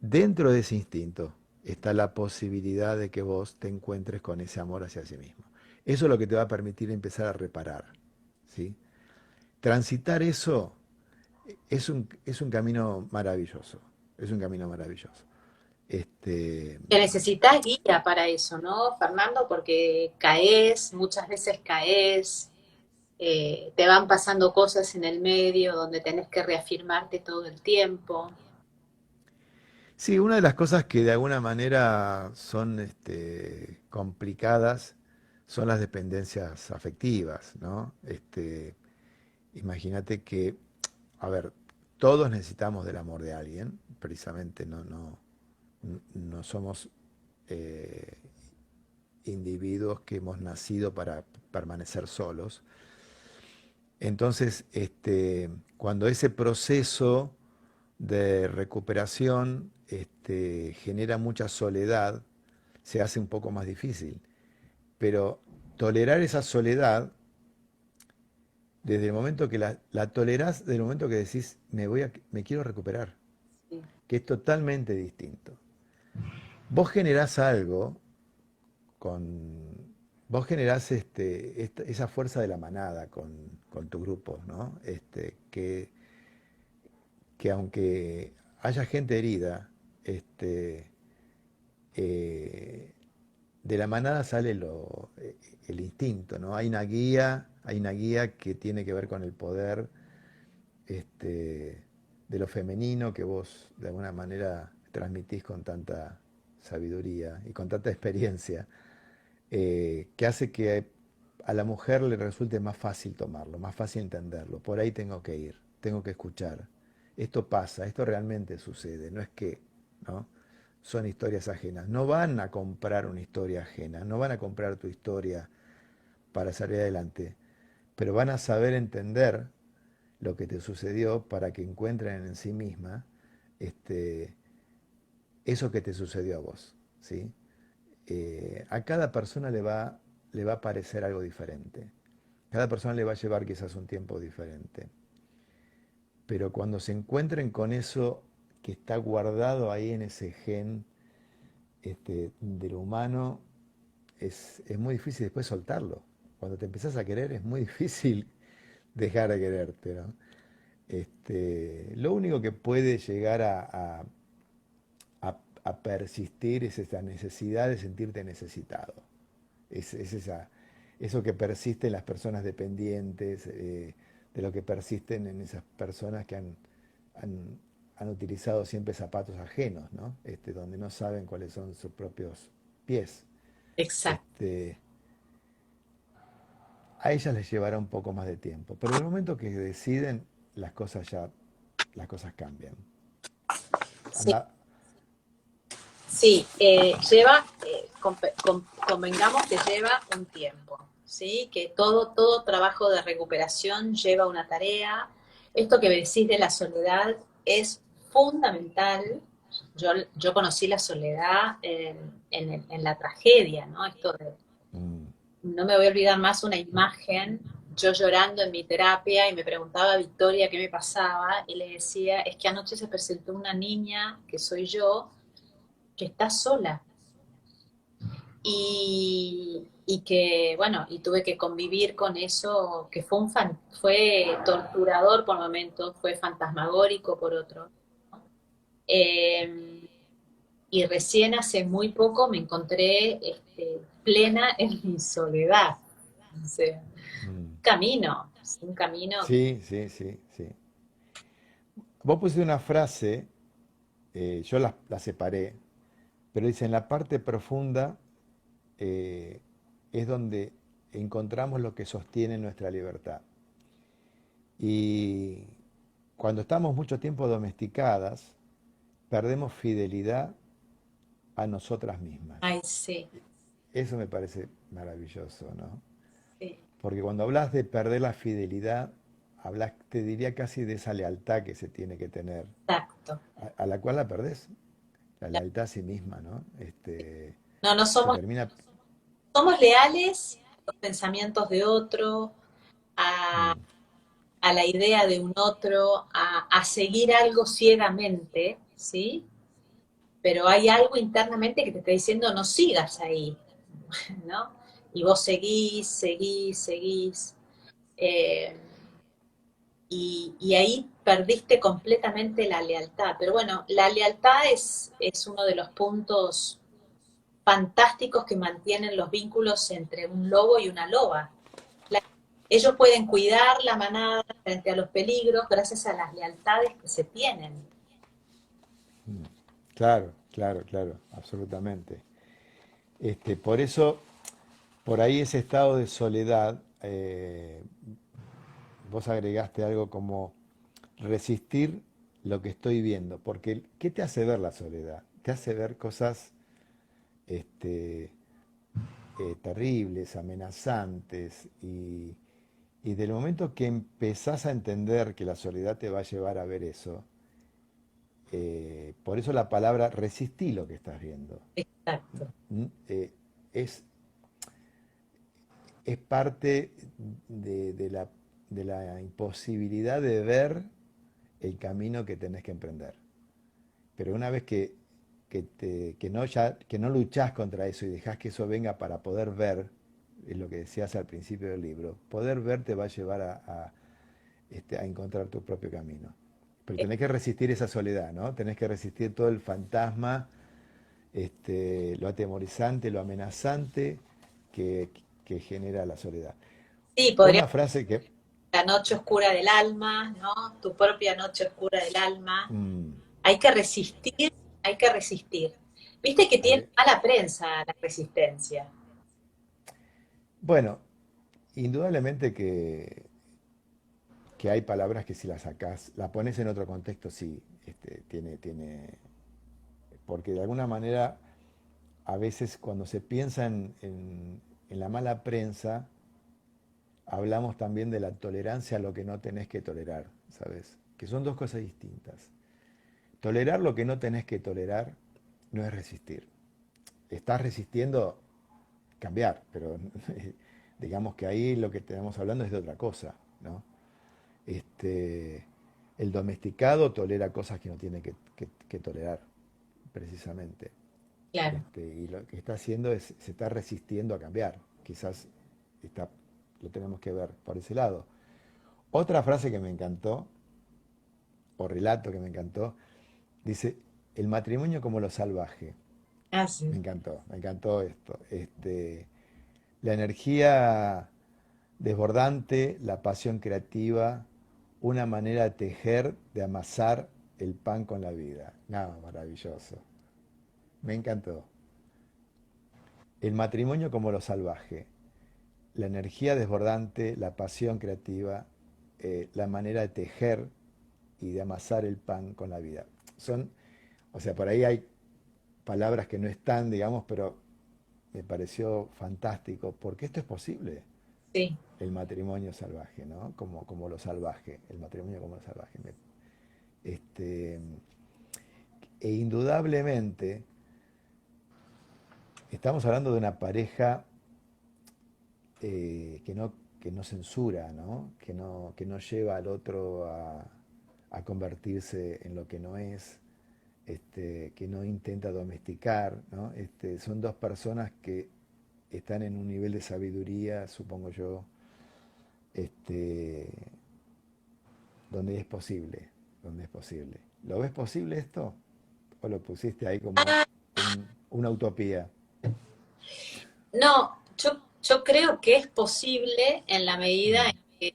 dentro de ese instinto está la posibilidad de que vos te encuentres con ese amor hacia sí mismo. Eso es lo que te va a permitir empezar a reparar, ¿sí? Transitar eso es un camino maravilloso, es un camino maravilloso. Este, Que necesitas guía para eso, ¿no, Fernando? Porque caes, muchas veces caes, te van pasando cosas en el medio donde tenés que reafirmarte todo el tiempo. sí, una de las cosas que de alguna manera son complicadas son las dependencias afectivas, ¿no? Imagínate que, a ver, todos necesitamos del amor de alguien, precisamente no somos eh, individuos que hemos nacido para permanecer solos. Entonces, cuando ese proceso de recuperación genera mucha soledad, se hace un poco más difícil. Pero tolerar esa soledad, desde el momento que la tolerás, desde el momento que decís, me quiero recuperar, Sí. que es totalmente distinto. Vos generás algo con. Vos generás esa fuerza de la manada con tu grupo, ¿no? Que aunque haya gente herida, eh, de la manada sale el instinto, ¿no? Hay una guía que tiene que ver con el poder de lo femenino que vos de alguna manera transmitís con tanta sabiduría y con tanta experiencia, que hace que a la mujer le resulte más fácil tomarlo, más fácil entenderlo. Por ahí tengo que ir, tengo que escuchar. Esto pasa, esto realmente sucede, no es que, ¿no? Son historias ajenas. No van a comprar una historia ajena, no van a comprar tu historia para salir adelante, pero van a saber entender lo que te sucedió para que encuentren en sí misma este, eso que te sucedió a vos, ¿sí? A cada persona le va a parecer algo diferente. Cada persona le va a llevar quizás un tiempo diferente. Pero cuando se encuentren con eso que está guardado ahí en ese gen del humano, es muy difícil después soltarlo. Cuando te empezás a querer es muy difícil dejar de quererte, ¿no? Lo único que puede llegar a persistir es esa necesidad de sentirte necesitado. Es eso que persiste en las personas dependientes, de lo que persisten en esas personas que han- han utilizado siempre zapatos ajenos, ¿no? Donde no saben cuáles son sus propios pies. Exacto. Este, a ellas les llevará un poco más de tiempo, pero en el momento que deciden, las cosas cambian. Sí, Anda, sí, lleva, convengamos que lleva un tiempo, ¿sí? Que todo trabajo de recuperación lleva una tarea. Esto que decís de la soledad es fundamental. Yo conocí la soledad en la tragedia, ¿no? Esto de, mm, no me voy a olvidar más una imagen, yo llorando en mi terapia y me preguntaba a Victoria qué me pasaba y le decía, es que anoche se presentó una niña, que soy yo, que está sola y que, bueno, y tuve que convivir con eso, que fue torturador por momentos, fue fantasmagórico por otro. Eh, y recién hace muy poco me encontré plena en mi soledad. O sea, mm. un camino. Sí, sí, sí, sí. Vos pusiste una frase, yo la separé, pero dice, en la parte profunda eh, es donde encontramos lo que sostiene nuestra libertad. Y cuando estamos mucho tiempo domesticadas, perdemos fidelidad a nosotras mismas. Ay, sí, Eso me parece maravilloso, ¿no? sí, Porque cuando hablas de perder la fidelidad, hablas, te diría casi de esa lealtad que se tiene que tener, exacto. a la cual la perdés, la lealtad a sí misma, ¿no? No, no Se somos, termina. somos leales a los pensamientos de otro, a, Mm, a la idea de un otro, a seguir algo ciegamente, ¿sí? Pero hay algo internamente que te está diciendo no sigas ahí, ¿no? Y vos seguís, seguís, seguís. eh, y ahí perdiste completamente la lealtad. Pero bueno, la lealtad es uno de los puntos fantásticos que mantienen los vínculos entre un lobo y una loba. Ellos pueden cuidar la manada frente a los peligros gracias a las lealtades que se tienen. mm. Claro, claro, claro, absolutamente. Por eso, por ahí ese estado de soledad, vos agregaste algo como resistir lo que estoy viendo, porque ¿qué te hace ver la soledad? Te hace ver cosas este, terribles, amenazantes, y del momento que empezás a entender que la soledad te va a llevar a ver eso, por eso la palabra resistí lo que estás viendo. Exacto. ¿Mm? Es, es parte de la imposibilidad de ver el camino que tenés que emprender. Pero una vez que no luchás contra eso y dejás que eso venga para poder ver, es lo que decías al principio del libro, poder ver te va a llevar a encontrar tu propio camino. Pero tenés que resistir esa soledad, ¿no? Tenés que resistir todo el fantasma, lo atemorizante, lo amenazante que, que genera la soledad. Sí, podría Una frase que... ser la noche oscura del alma, ¿no? Tu propia noche oscura del alma. mm, Hay que resistir, hay que resistir. Viste que tiene eh, mala prensa la resistencia. bueno, indudablemente que hay palabras que si las sacás, la pones en otro contexto, sí, porque de alguna manera a veces cuando se piensa en la mala prensa, hablamos también de la tolerancia a lo que no tenés que tolerar, ¿sabes? Que son dos cosas distintas. Tolerar lo que no tenés que tolerar no es resistir. Estás resistiendo cambiar, pero digamos que ahí lo que tenemos hablando es de otra cosa, ¿no? Este, el domesticado tolera cosas que no tiene que tolerar, precisamente. Claro. Y lo que está haciendo es, se está resistiendo a cambiar. Quizás está, lo tenemos que ver por ese lado. Otra frase que me encantó, o relato que me encantó, dice, el matrimonio como lo salvaje. Ah, sí. Me encantó esto. La energía desbordante, la pasión creativa, una manera de tejer, de amasar el pan con la vida. Nada, maravilloso. Me encantó. El matrimonio como lo salvaje, la energía desbordante, la pasión creativa, la manera de tejer y de amasar el pan con la vida. Son, o sea, por ahí hay palabras que no están, digamos, pero me pareció fantástico, porque esto es posible, Sí. el matrimonio salvaje, ¿no? Como lo salvaje, el matrimonio como lo salvaje. Este, e indudablemente, estamos hablando de una pareja que no censura, ¿no? Que no lleva al otro a convertirse en lo que no es, que no intenta domesticar, ¿no? Son dos personas que están en un nivel de sabiduría, supongo yo, este, donde es posible, donde es posible. ¿Lo ves posible esto? ¿O lo pusiste ahí como una utopía? No, yo creo que es posible en la medida en Mm, que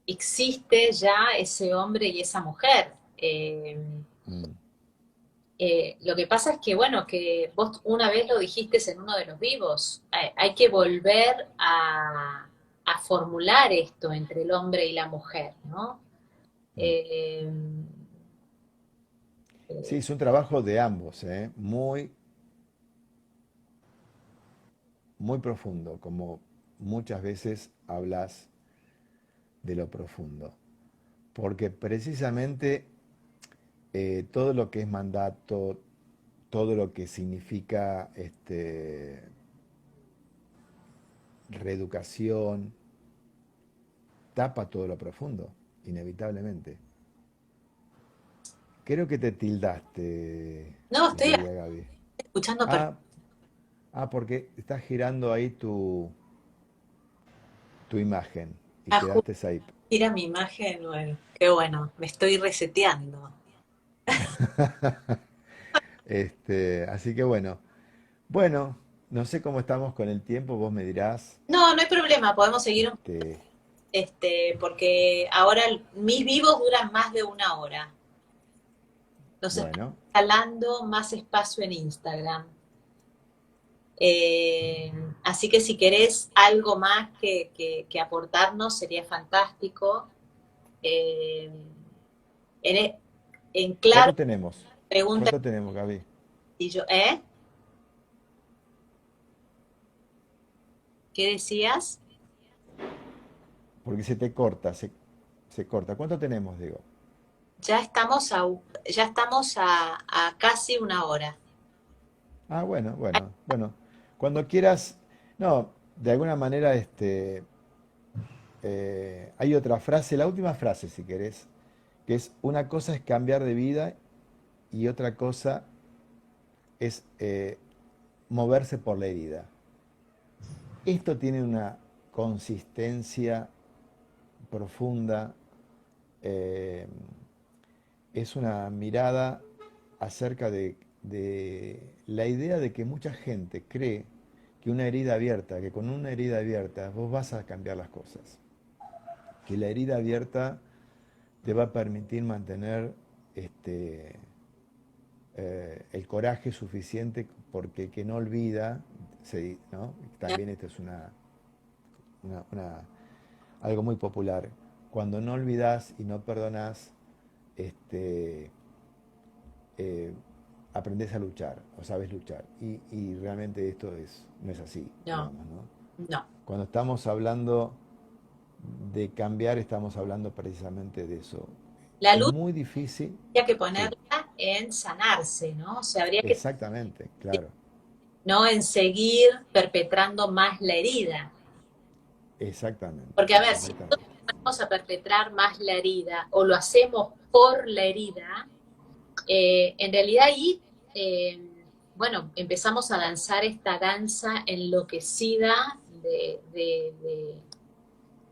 existe ya ese hombre y esa mujer. mm. Lo que pasa es que, bueno, que vos una vez lo dijiste en uno de los vivos, hay que volver a formular esto entre el hombre y la mujer, ¿no? Mm. Eh, Sí, eh, es un trabajo de ambos, ¿eh? Muy, muy profundo, como muchas veces hablas de lo profundo. Porque precisamente todo lo que es mandato, todo lo que significa reeducación, tapa todo lo profundo, inevitablemente. Creo que te tildaste, no, mi estoy querida Gaby. escuchando Ah, porque estás girando ahí tu imagen y perfecto. quedaste ahí. Mira mi imagen, bueno, qué bueno, me estoy reseteando. Así que bueno, bueno, no sé cómo estamos con el tiempo, vos me dirás. No, no hay problema, podemos seguir, Este, porque ahora mis vivos duran más de una hora. Nos estamos bueno, instalando más espacio en Instagram. Eh, Así que si querés algo más que aportarnos, sería fantástico. Eh, en, en claro, ¿Cuánto tenemos? pregunta ¿Cuánto tenemos, Gaby? y yo, ¿eh? ¿Qué decías? Porque se te corta, se corta. ¿Cuánto tenemos, digo? Ya estamos a casi una hora. Ah, bueno, bueno, bueno. Cuando quieras, no, de alguna manera, hay otra frase, la última frase, si querés, que es una cosa es cambiar de vida y otra cosa es moverse por la herida. Esto tiene una consistencia profunda, eh, es una mirada acerca de la idea de que mucha gente cree que una herida abierta, que con una herida abierta vos vas a cambiar las cosas, que la herida abierta te va a permitir mantener el coraje suficiente porque el que no olvida, ¿no? También esto es una- una- algo muy popular. Cuando no olvidas y no perdonas, este, eh, aprendes a luchar o sabes luchar. Y realmente esto no es así, No, digamos, ¿no? no. Cuando estamos hablando de cambiar, estamos hablando precisamente de eso. La Es luz muy difícil, habría que sí, ponerla en sanarse, ¿no? O sea, habría que, exactamente, claro, no en seguir perpetrando más la herida. exactamente, Porque, a ver, si exactamente. vamos a perpetrar más la herida o lo hacemos por la herida, en realidad ahí, eh, bueno, empezamos a danzar esta danza enloquecida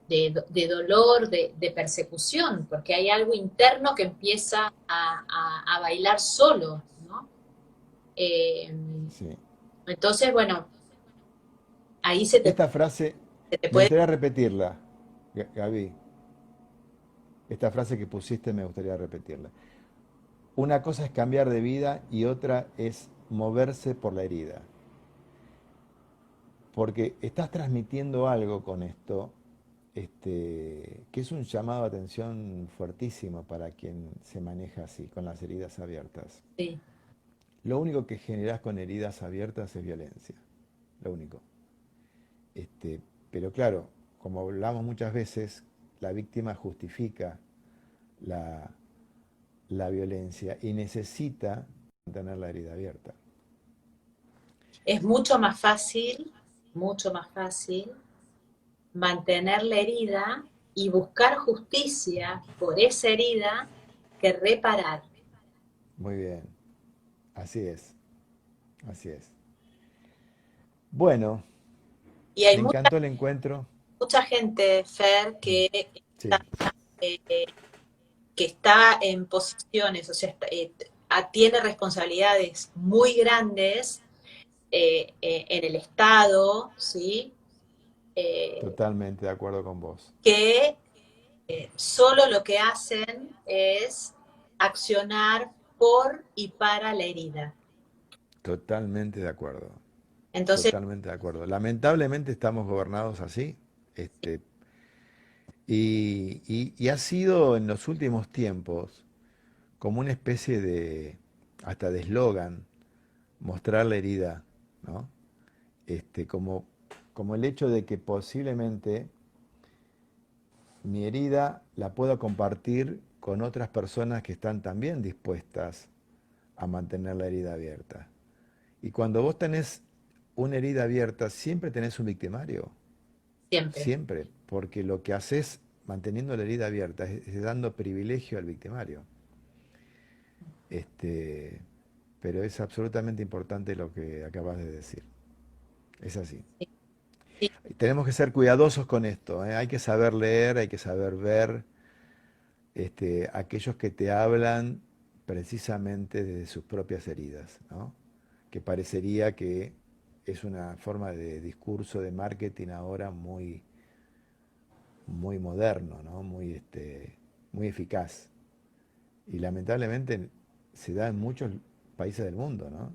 de dolor, de persecución, porque hay algo interno que empieza a bailar solo, ¿no? Eh, Sí. entonces, bueno, ahí Esta frase, se te me puede... gustaría repetirla, Gaby. Esta frase que pusiste me gustaría repetirla. Una cosa es cambiar de vida y otra es moverse por la herida. Porque estás transmitiendo algo con esto, que es un llamado de atención fuertísimo para quien se maneja así, con las heridas abiertas. Sí, Lo único que generas con heridas abiertas es violencia. Lo único. Pero claro, como hablamos muchas veces, la víctima justifica la, la violencia y necesita tener la herida abierta. es mucho más fácil mantener la herida y buscar justicia por esa herida que reparar. Muy bien, así es, así es. Bueno, Y hay me encantó el encuentro. mucha gente, Fer, Mm, sí, que está en posiciones, o sea, tiene responsabilidades muy grandes en el Estado, ¿sí? Eh, totalmente de acuerdo con vos. que solo lo que hacen es accionar por y para la herida. Totalmente de acuerdo. Entonces, Totalmente de acuerdo. Lamentablemente estamos gobernados así. Este, y ha sido en los últimos tiempos como una especie de, hasta de eslogan, mostrar la herida, ¿no? Como el hecho de que posiblemente mi herida la puedo compartir con otras personas que están también dispuestas a mantener la herida abierta. Y cuando vos tenés una herida abierta, siempre tenés un victimario, siempre. siempre, porque lo que haces manteniendo la herida abierta es dando privilegio al victimario. Este, pero es absolutamente importante lo que acabas de decir. Es así. Sí, Tenemos que ser cuidadosos con esto, ¿eh? Hay que saber leer, hay que saber ver, aquellos que te hablan precisamente de sus propias heridas, ¿no? Que parecería que es una forma de discurso de marketing ahora muy, muy moderno, ¿no? Muy eficaz. Y lamentablemente se da en muchos países del mundo, ¿no?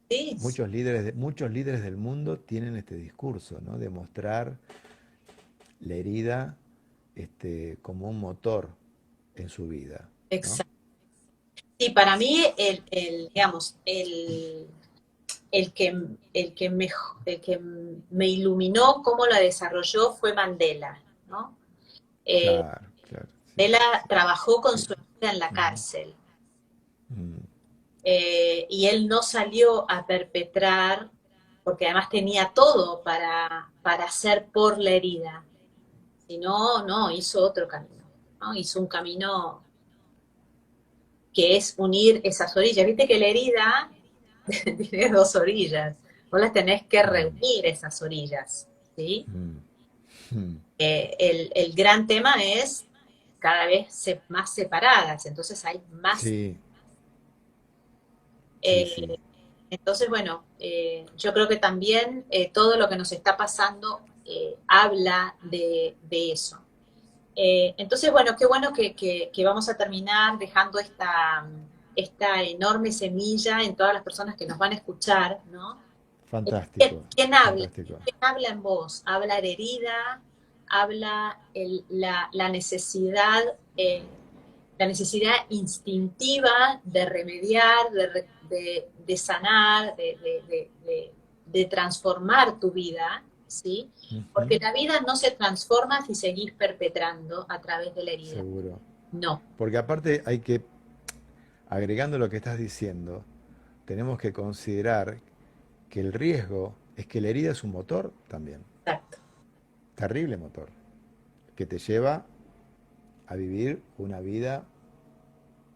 Sí, Muchos líderes del mundo tienen este discurso, ¿no? De mostrar la herida como un motor en su vida, ¿no? exacto. Y para mí, digamos, el que, el que me, el que me iluminó cómo la desarrolló fue Mandela, ¿no? Eh, Claro, claro, sí, Mandela sí, trabajó con sí. su herida en la Ujú, cárcel, mm, y él no salió a perpetrar, porque además tenía todo para hacer por la herida, sino, no, hizo otro camino, ¿no? Hizo un camino que es unir esas orillas. Viste que la herida tiene dos orillas, vos las tenés que mm, reunir esas orillas, ¿sí? mm, mm. El gran tema es cada vez más separadas, entonces hay más. Sí, sí, sí. eh, entonces, bueno, yo creo que también todo lo que nos está pasando habla de eso. Entonces, bueno, qué bueno que vamos a terminar dejando esta enorme semilla en todas las personas que nos van a escuchar, ¿no? Fantástico, ¿Quién habla? fantástico. ¿Quién habla en vos? Habla la herida, habla la necesidad, la necesidad instintiva de remediar, de sanar, de transformar tu vida, ¿sí? Porque Ujú, la vida no se transforma si seguís perpetrando a través de la herida. seguro. No, Porque aparte hay que, agregando lo que estás diciendo, tenemos que considerar que el riesgo es que la herida es un motor también, exacto. terrible motor, que te lleva a vivir una vida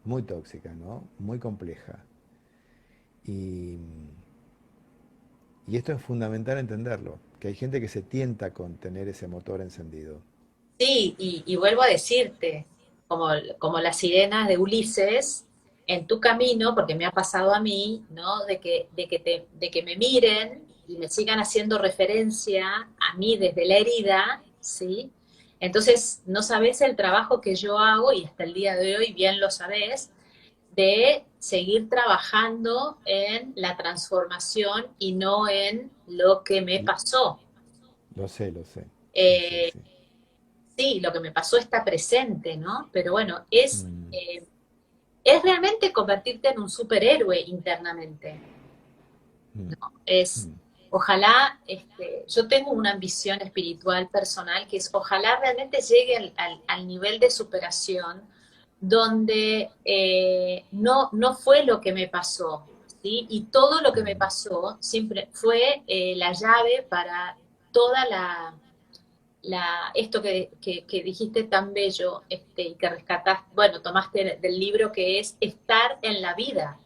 muy tóxica, ¿no? Muy compleja. Y, y esto es fundamental entenderlo, que hay gente que se tienta con tener ese motor encendido. Sí, y vuelvo a decirte, como las sirenas de Ulises, en tu camino, porque me ha pasado a mí, ¿no? De que me miren y me sigan haciendo referencia a mí desde la herida, ¿sí? Entonces, no sabes el trabajo que yo hago, y hasta el día de hoy bien lo sabes, de seguir trabajando en la transformación y no en lo que me pasó. Lo sé, lo sé, lo sé, Eh, sí. sí, lo que me pasó está presente, ¿no? Pero bueno, Mm, es realmente convertirte en un superhéroe internamente, mm, ¿no? Es, mm, ojalá, yo tengo una ambición espiritual personal que es, ojalá realmente llegue al nivel de superación donde no fue lo que me pasó, ¿sí? Y todo lo que me mm. pasó siempre fue la llave para toda esto que dijiste tan bello, y que rescataste, bueno, tomaste del libro, que es estar en la vida,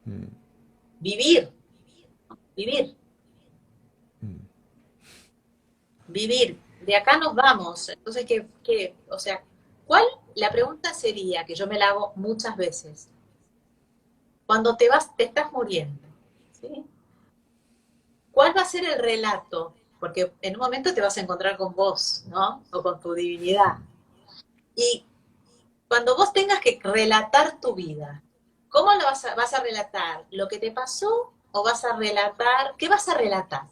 Mm, vivir, vivir, mm. vivir. De acá nos vamos. Entonces, o sea, ¿cuál? La pregunta sería, que yo me la hago muchas veces, cuando te vas, te estás muriendo, ¿sí? ¿Cuál va a ser el relato? Porque en un momento te vas a encontrar con vos, ¿no? O con tu divinidad. Y cuando vos tengas que relatar tu vida, ¿cómo lo vas a relatar? ¿Lo que te pasó o vas a relatar? ¿Qué vas a relatar?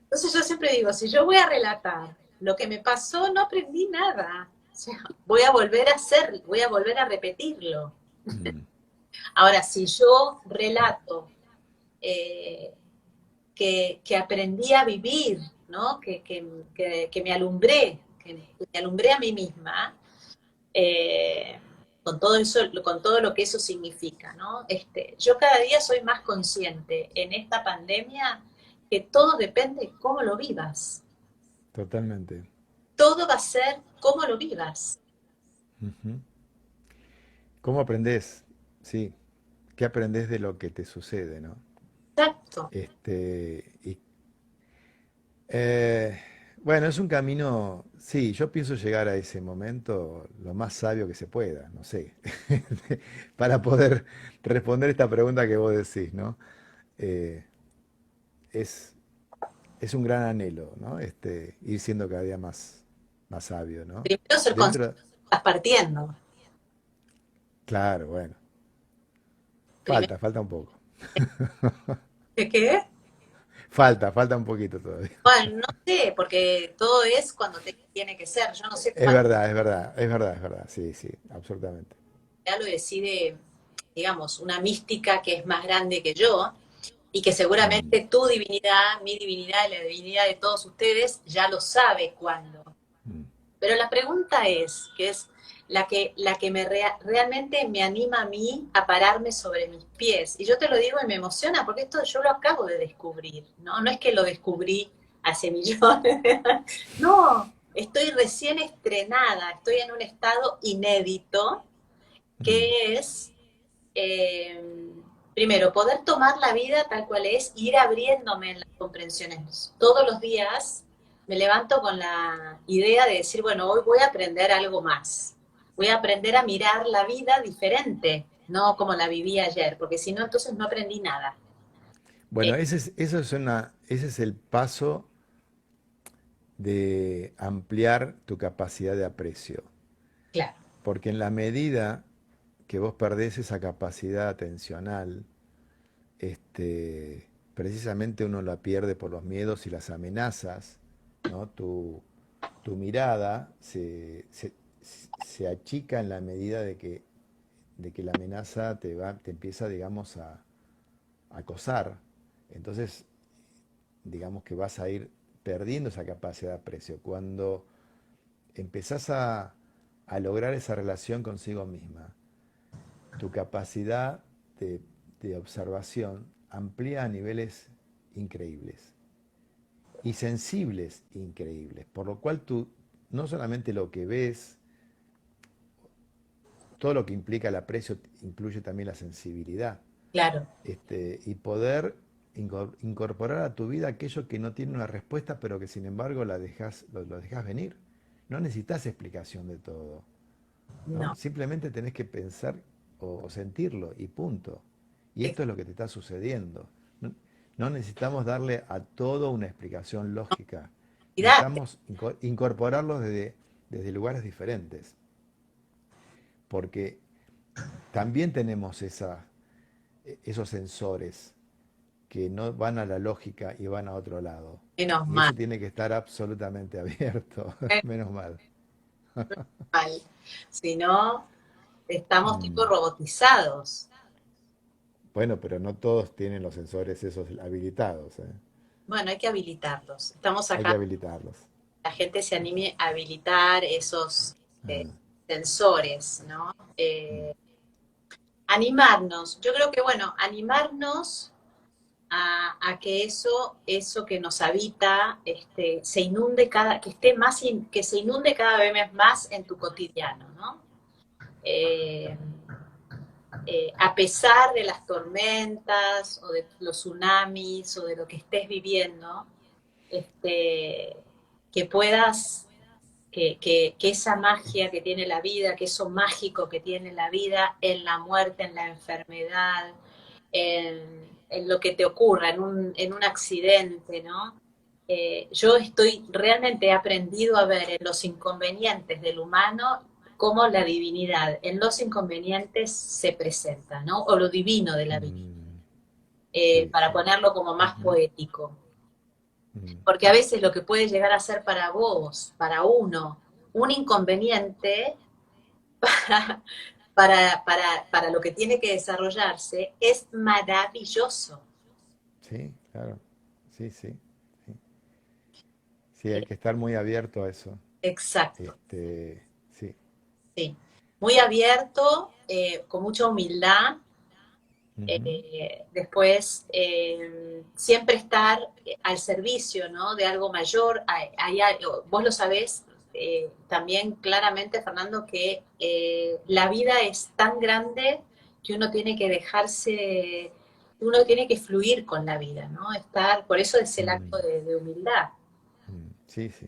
Entonces yo siempre digo, si yo voy a relatar lo que me pasó, no aprendí nada. O sea, voy a volver a hacer, voy a volver a repetirlo. Mm, Ahora, si yo relato eh, que aprendí a vivir, ¿no? Que me alumbré, que me alumbré a mí misma, eh, con todo eso, con todo lo que eso significa, ¿no? Yo cada día soy más consciente en esta pandemia que todo depende de cómo lo vivas. totalmente. Todo va a ser cómo lo vivas. Ujú. ¿Cómo aprendes? Sí, ¿qué aprendes de lo que te sucede, no? Exacto. Y Eh, bueno, es un camino, sí, yo pienso llegar a ese momento lo más sabio que se pueda, no sé, para poder responder esta pregunta que vos decís, ¿no? Eh, es, es un gran anhelo, ¿no? Ir siendo cada día más sabio, ¿no? Primero ser consciente Dentro, de que estás partiendo. claro, bueno, Primero, falta un poco. ¿Qué qué? Falta un poquito todavía. Bueno, no sé, porque todo es cuando tiene que ser. Yo no sé Es cuándo verdad, es verdad, es verdad, es verdad. Sí, sí, absolutamente. ya lo decide, digamos, una mística que es más grande que yo y que Mm, seguramente tu divinidad, mi divinidad y la divinidad de todos ustedes ya lo sabe cuándo. mm. Pero la pregunta es, que es la que realmente me anima a mí a pararme sobre mis pies. Y yo te lo digo y me emociona porque esto yo lo acabo de descubrir, ¿no? No es que lo descubrí hace millones de años. No, estoy recién estrenada, estoy en un estado inédito Mm. que es, eh, primero, poder tomar la vida tal cual es, ir abriéndome en las comprensiones. Todos los días me levanto con la idea de decir, bueno, hoy voy a aprender algo más. Voy a aprender a mirar la vida diferente, no como la viví ayer, porque si no, entonces no aprendí nada. Bueno, ese es el paso de ampliar tu capacidad de aprecio. Claro, Porque en la medida que vos perdés esa capacidad atencional, precisamente uno la pierde por los miedos y las amenazas, ¿no? Tu mirada se achica en la medida de que la amenaza te empieza, digamos, a acosar. Entonces, digamos que vas a ir perdiendo esa capacidad de aprecio. Cuando empezás a lograr esa relación consigo misma, tu capacidad de, de observación amplía a niveles increíbles y sensibles increíbles, por lo cual tú no solamente lo que ves, todo lo que implica el aprecio incluye también la sensibilidad, claro. y poder incorporar a tu vida aquello que no tiene una respuesta, pero que sin embargo lo dejas venir. No necesitas explicación de todo, ¿no? No. Simplemente tenés que pensar o sentirlo y punto. Y esto es lo que te está sucediendo. No, no necesitamos darle a todo una explicación lógica. Date. Necesitamos incorporarlos desde lugares diferentes. Porque también tenemos esos sensores que no van a la lógica y van a otro lado. Menos Y mal. eso tiene que estar absolutamente abierto, Menos menos mal. mal. Si no, estamos tipo Mm. robotizados. Bueno, pero no todos tienen los sensores esos habilitados, ¿eh? Bueno, hay que habilitarlos. Estamos Hay que acá, habilitarlos. la gente se anime a habilitar esos eh, Ah, sensores, ¿no? mm, Animarnos. Yo creo que, bueno, animarnos a que eso que nos habita, se inunde que esté más, que se inunde cada vez más en tu cotidiano, ¿no? Eh, a pesar de las tormentas o de los tsunamis o de lo que estés viviendo, este, que puedas, que esa magia que tiene la vida, que eso mágico que tiene la vida en la muerte, en la enfermedad, en lo que te ocurra, en un accidente, ¿no? Yo realmente he aprendido a ver en los inconvenientes del humano cómo la divinidad en los inconvenientes se presenta, ¿no? O lo divino de la vida, mm, sí, para sí. ponerlo como más Ujú, poético. mm, Porque a veces lo que puede llegar a ser para vos, para uno, un inconveniente, para lo que tiene que desarrollarse, es maravilloso. sí, claro. Sí, sí, sí. Sí, hay que estar muy abierto a eso. Exacto, Sí. sí. Muy abierto, con mucha humildad. Ujú, Después, siempre estar al servicio, ¿no? De algo mayor. Vos lo sabés, también claramente, Fernando, que la vida es tan grande que uno tiene que dejarse, uno tiene que fluir con la vida, ¿no? Por eso es el acto mm, de humildad. sí, sí.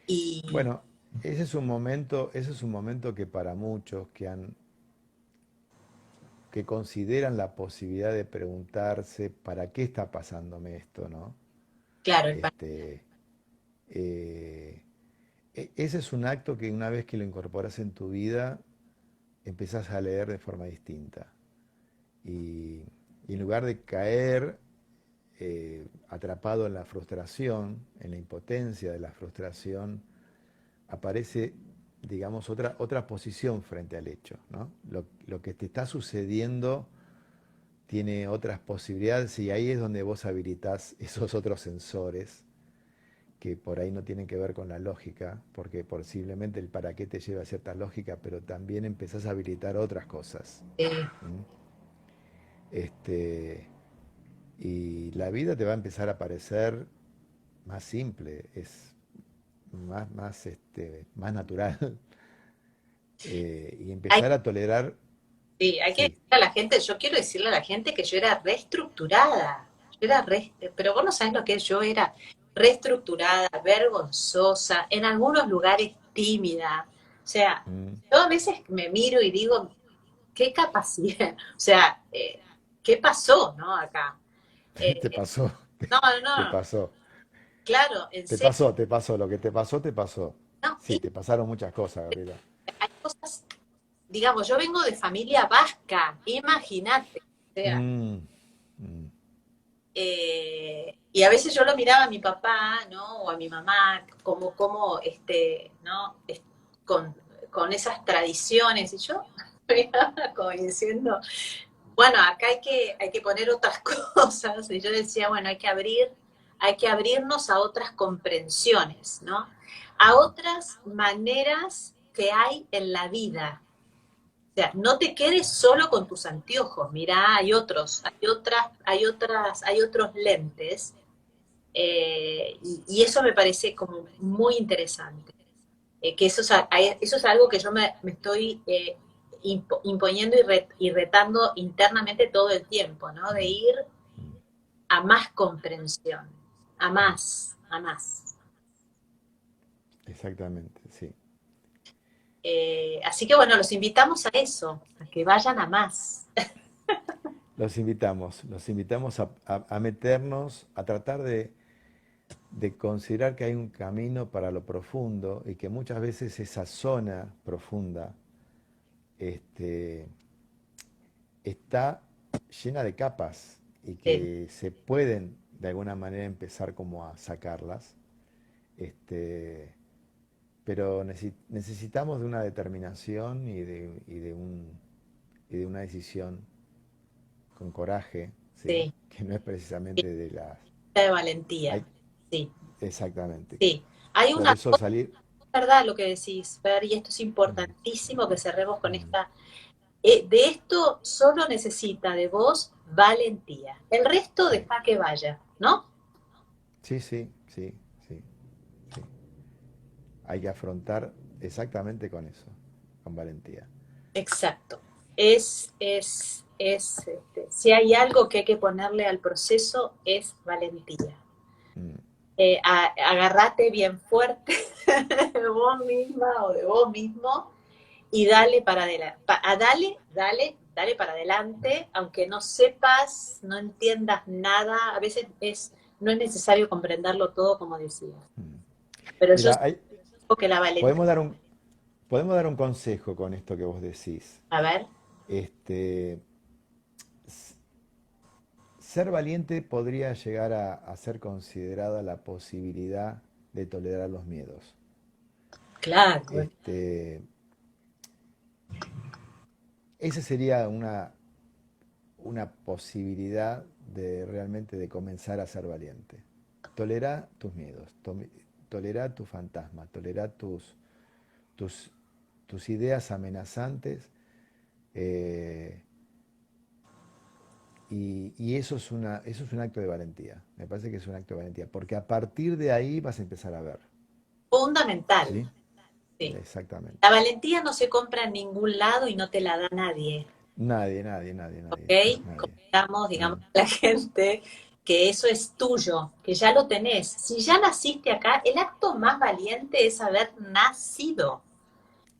Y Bueno, ese es un momento que para muchos que consideran la posibilidad de preguntarse para qué está pasándome esto, ¿no? claro, Este, eh, Ese es un acto que una vez que lo incorporas en tu vida, empezás a leer de forma distinta. Y, Y en lugar de caer atrapado en la frustración, en la impotencia de la frustración, aparece, digamos, otra posición frente al hecho, ¿no? Lo que te está sucediendo tiene otras posibilidades y ahí es donde vos habilitás esos otros sensores que por ahí no tienen que ver con la lógica, porque posiblemente el para qué te lleva a cierta lógica, pero también empezás a habilitar otras cosas. Eh, ¿Mm? Este, y la vida te va a empezar a parecer más simple, es más natural. Y hay, empezar a tolerar, sí, hay que sí. decirle a la gente, yo quiero decirle a la gente que yo era reestructurada, pero vos no sabés lo que es, yo era reestructurada, vergonzosa, en algunos lugares tímida. O sea, Mm. yo a veces me miro y digo, qué capacidad, o sea, ¿qué pasó, no? Acá. Te Eh, pasó, no, te no, pasó, claro, en te serio, pasó, te pasó, lo que te pasó, te pasó. no, Sí, te pasaron muchas cosas, Gabriela. hay cosas, digamos, yo vengo de familia vasca, imagínate, o sea, Mm, mm, y a veces yo lo miraba a mi papá, ¿no? O a mi mamá, como ¿no? Con, con esas tradiciones, y yo miraba como diciendo, bueno, acá hay que poner otras cosas, y yo decía, bueno, hay que abrirnos a otras comprensiones, ¿no? A mm. otras maneras que hay en la vida. O sea, no te quedes solo con tus anteojos, mirá, hay otros, hay otros lentes, y eso me parece como muy interesante. Que eso es algo que yo me estoy imponiendo y retando internamente todo el tiempo, ¿no? De Mm, ir mm, a más comprensión, a mm. más, a más. Exactamente, sí. Así que bueno, los invitamos a eso, a que vayan a más. Los invitamos a meternos, a tratar de considerar que hay un camino para lo profundo y que muchas veces esa zona profunda este, está llena de capas y Sí, que se pueden de alguna manera empezar como a sacarlas. Este, pero necesitamos de una determinación y de una decisión con coraje, ¿sí? sí, Que no es precisamente de las... de valentía. Hay, Sí, exactamente. sí. Hay Por una eso salir... verdad lo que decís, Fer, y esto es Mm, importantísimo que cerremos con mm, esta. De esto solo necesita de vos valentía. El resto sí, deja que vaya, ¿no? sí, sí, sí, sí, sí. Hay que afrontar exactamente con eso, con valentía. Exacto. Si hay algo que hay que ponerle al proceso, es valentía. Mm, Agarrate bien fuerte de vos misma o de vos mismo y dale para adelante. Dale para adelante, aunque no sepas, no entiendas nada. A veces no es necesario comprenderlo todo, como decías. mm. Pero yo Mira, siento que la valentía. podemos dar podemos dar un consejo con esto que vos decís. A ver, Este, s- ser valiente podría llegar a ser considerada la posibilidad de tolerar los miedos. claro, Este, esa sería una posibilidad de realmente de comenzar a ser valiente. Tolera tus miedos, tolera tus fantasmas, tolera tus, tus ideas amenazantes, eh, y eso es un acto de valentía. Me parece que es un acto de valentía, porque a partir de ahí vas a empezar a ver. fundamental. ¿Sí? Sí. La Exactamente. valentía no se compra en ningún lado y no te la da nadie, Nadie, nadie, nadie, nadie, ¿ok? nadie. Comentamos, digamos, Mm. a la gente que eso es tuyo, que ya lo tenés. Si ya naciste acá, el acto más valiente es haber nacido,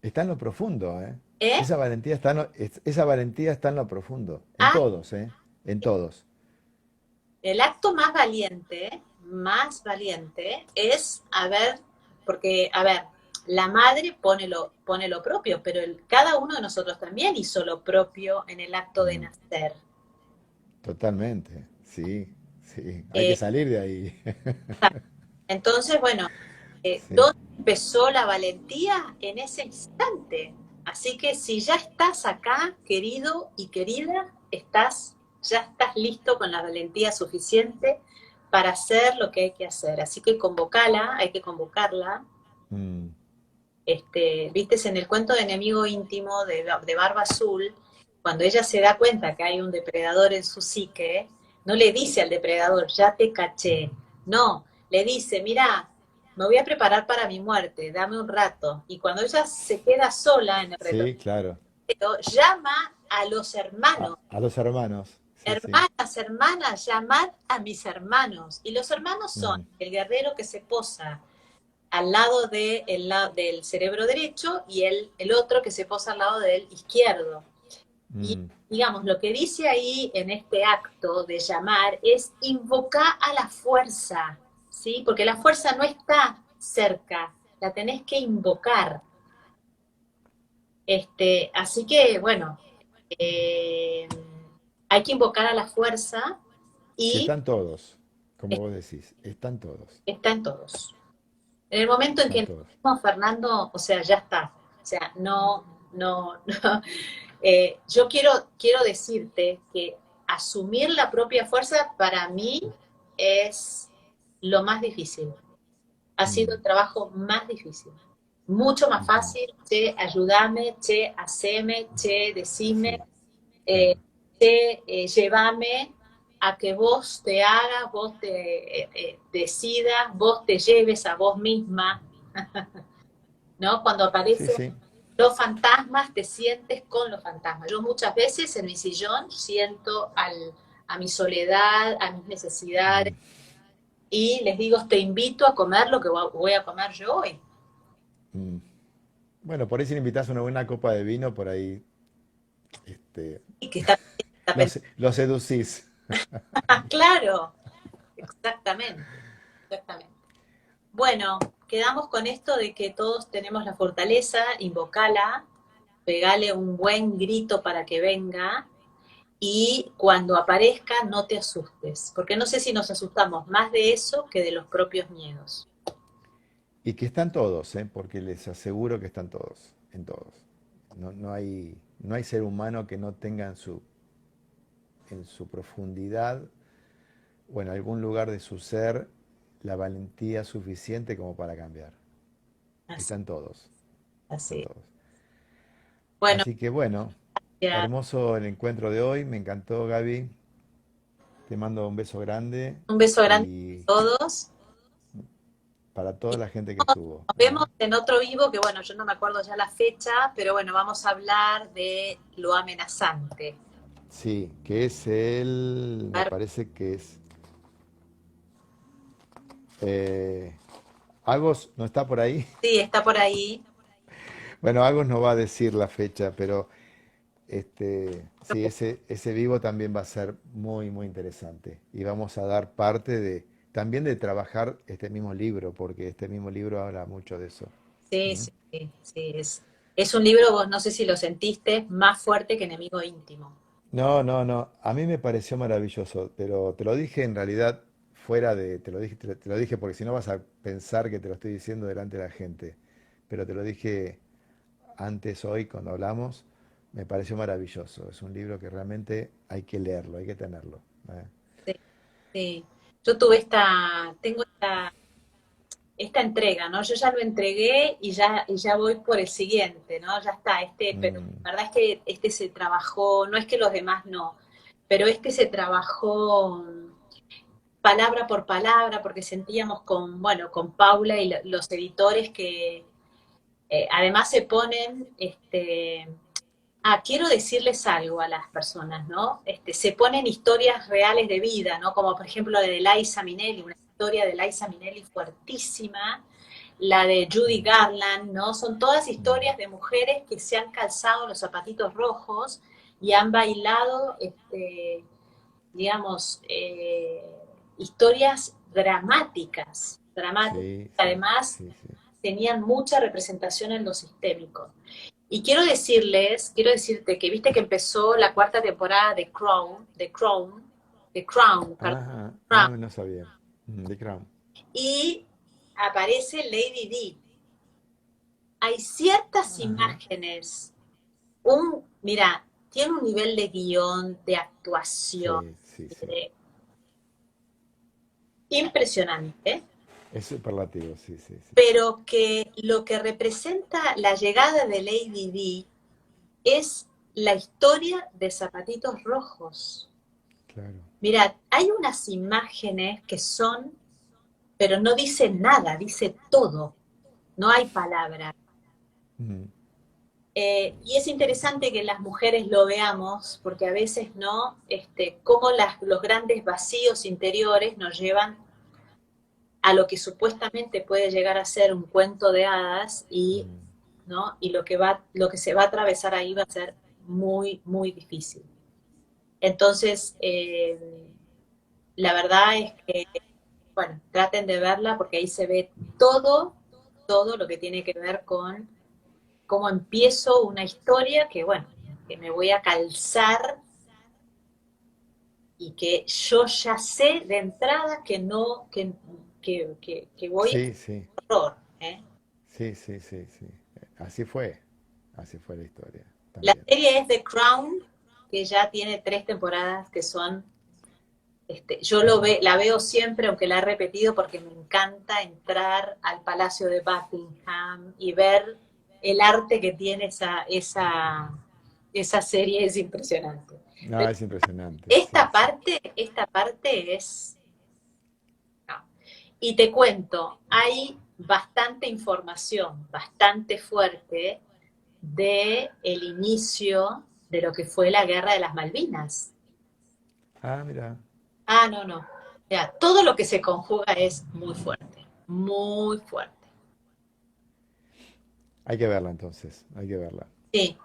Está en lo profundo, ¿eh? ¿eh? Esa valentía está en lo profundo, en Ah, todos, ¿eh? En todos. el acto más valiente es haber, porque, a ver, la madre pone lo propio, pero cada uno de nosotros también hizo lo propio en el acto de Mm, nacer. totalmente, sí, sí, hay que Eh, salir de ahí. entonces, bueno, Sí, ¿dónde empezó la valentía? En ese instante. Así que si ya estás acá, querido y querida, ya estás listo con la valentía suficiente para hacer lo que hay que hacer. Así que convocala, hay que convocarla. mm, Viste, en el cuento de Enemigo Íntimo de Barba Azul, cuando ella se da cuenta que hay un depredador en su psique, no le dice al depredador, ya te caché. No, le dice, mira, me voy a preparar para mi muerte, dame un rato. Y cuando ella se queda sola en el sí, claro. retroceder, llama a los hermanos. A los hermanos, sí, sí. Hermanas, hermanas, llamad a mis hermanos. Y los hermanos son Mm, el guerrero que se posa al lado, del cerebro derecho y el otro que se posa al lado del izquierdo. Y mm, digamos, lo que dice ahí en este acto de llamar es invocar a la fuerza, ¿sí? Porque la fuerza no está cerca, la tenés que invocar. Así que, bueno, eh, hay que invocar a la fuerza que y están todos, como vos decís, están todos, está en todos. En el momento en que están todos. entendemos, Fernando, o sea, ya está. O sea, no, no, no. Yo quiero decirte que asumir la propia fuerza para mí es lo más difícil. Ha sido Mm, el trabajo más difícil. Mucho más ujú, fácil, che, ayúdame, che, haceme, che, decime, sí, eh, claro. che, llévame a que vos te hagas, vos te decidas, vos te lleves a vos misma, ¿no? Cuando Sí, aparecen sí. los fantasmas, te sientes con los fantasmas. Yo muchas veces en mi sillón siento a mi soledad, a mis necesidades, Mm, y les digo, te invito a comer lo que voy a comer yo hoy. mm. Bueno, por ahí si le invitas una buena copa de vino, por ahí este, Y que está lo seducís. claro, exactamente, exactamente. Bueno, quedamos con esto de que todos tenemos la fortaleza, invocala, pegale un buen grito para que venga y cuando aparezca no te asustes, porque no sé si nos asustamos más de eso que de los propios miedos. Y que están todos, ¿eh? Porque les aseguro que están todos, en todos. No, no hay ser humano que no tenga en su profundidad o en algún lugar de su ser la valentía suficiente como para cambiar. Así, Están todos, están así. todos. Bueno, Así que bueno, ya, hermoso el encuentro de hoy, me encantó Gaby, te mando un beso grande un beso grande y a todos. para Y toda la gente que estuvo. nos vemos en otro vivo, que bueno, yo no me acuerdo ya la fecha, pero bueno, vamos a hablar de lo amenazante. Sí, que es me parece que es eh, Agos, ¿no está por ahí? Sí, está por ahí. Bueno, Agos no va a decir la fecha, pero sí, ese vivo también va a ser muy, muy interesante. Y vamos a dar parte también de trabajar este mismo libro, porque este mismo libro habla mucho de eso. Sí, ¿Mm? sí, sí, sí, es un libro, vos no sé si lo sentiste, más fuerte que Enemigo Íntimo. No, no, no. A mí me pareció maravilloso, pero te lo dije en realidad fuera de, te lo dije porque si no vas a pensar que te lo estoy diciendo delante de la gente. Pero te lo dije antes hoy cuando hablamos, me pareció maravilloso. Es un libro que realmente hay que leerlo, hay que tenerlo. ¿Eh? Sí, sí. Yo tengo esta entrega, ¿no? Yo ya lo entregué y ya voy por el siguiente, ¿no? Ya está, pero Mm, la verdad es que este se trabajó, no es que los demás no, pero este se trabajó palabra por palabra, porque sentíamos bueno, con Paula y los editores que además se ponen, quiero decirles algo a las personas, ¿no? Se ponen historias reales de vida, ¿no? Como por ejemplo la de Liza Minnelli, una historia de Liza Minnelli fuertísima, la de Judy mm, Garland, ¿no? Son todas mm. historias de mujeres que se han calzado los zapatitos rojos y han bailado, digamos, historias dramáticas, dramáticas. Sí, sí, Además, sí, sí. tenían mucha representación en lo sistémico. Y quiero decirte que viste que empezó la cuarta temporada de Crown, The Crown, perdón, Ajá, Crown. no sabía. The Crown. Y aparece Lady Di. Hay ciertas Ajá, imágenes, mira, tiene un nivel de guión, de actuación, sí, sí, sí. de- impresionante, Es superlativo, sí, sí, sí. pero que lo que representa la llegada de Lady Di es la historia de Zapatitos Rojos. Claro. Mira, hay unas imágenes que son, pero no dice nada, dice todo, no hay palabras. Mm, Y es interesante que las mujeres lo veamos, porque a veces no, cómo los grandes vacíos interiores nos llevan a lo que supuestamente puede llegar a ser un cuento de hadas y, mm. ¿no? Y lo que se va a atravesar ahí va a ser muy, muy difícil. Entonces, la verdad es que, bueno, traten de verla porque ahí se ve todo, todo lo que tiene que ver con cómo empiezo una historia que, bueno, que me voy a calzar y que yo ya sé de entrada que no, que voy Sí, sí, a horror. ¿Eh? sí, sí, sí, sí. Así fue. Así fue la historia La también. serie es The Crown, que ya tiene 3 temporadas que son, la veo siempre, aunque la he repetido, porque me encanta entrar al Palacio de Buckingham y ver el arte que tiene esa serie, es impresionante. No, es impresionante, sí, sí. Esta parte es... no. Y te cuento, hay bastante información, bastante fuerte, de el inicio de lo que fue la Guerra de las Malvinas. Ah, mira, Ah, no, no. Ya, todo lo que se conjuga es muy fuerte, muy fuerte. hay que verla entonces, hay que verla. Sí,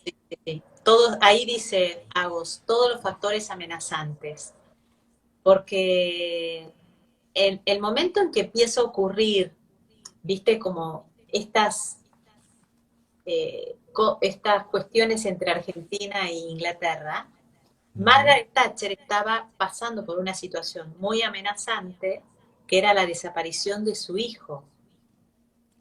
sí, sí, sí. Todos, ahí dice Agos, todos los factores amenazantes, porque el momento en que empieza a ocurrir, viste, como estas cuestiones entre Argentina e Inglaterra, Ujú. Margaret Thatcher estaba pasando por una situación muy amenazante, que era la desaparición de su hijo.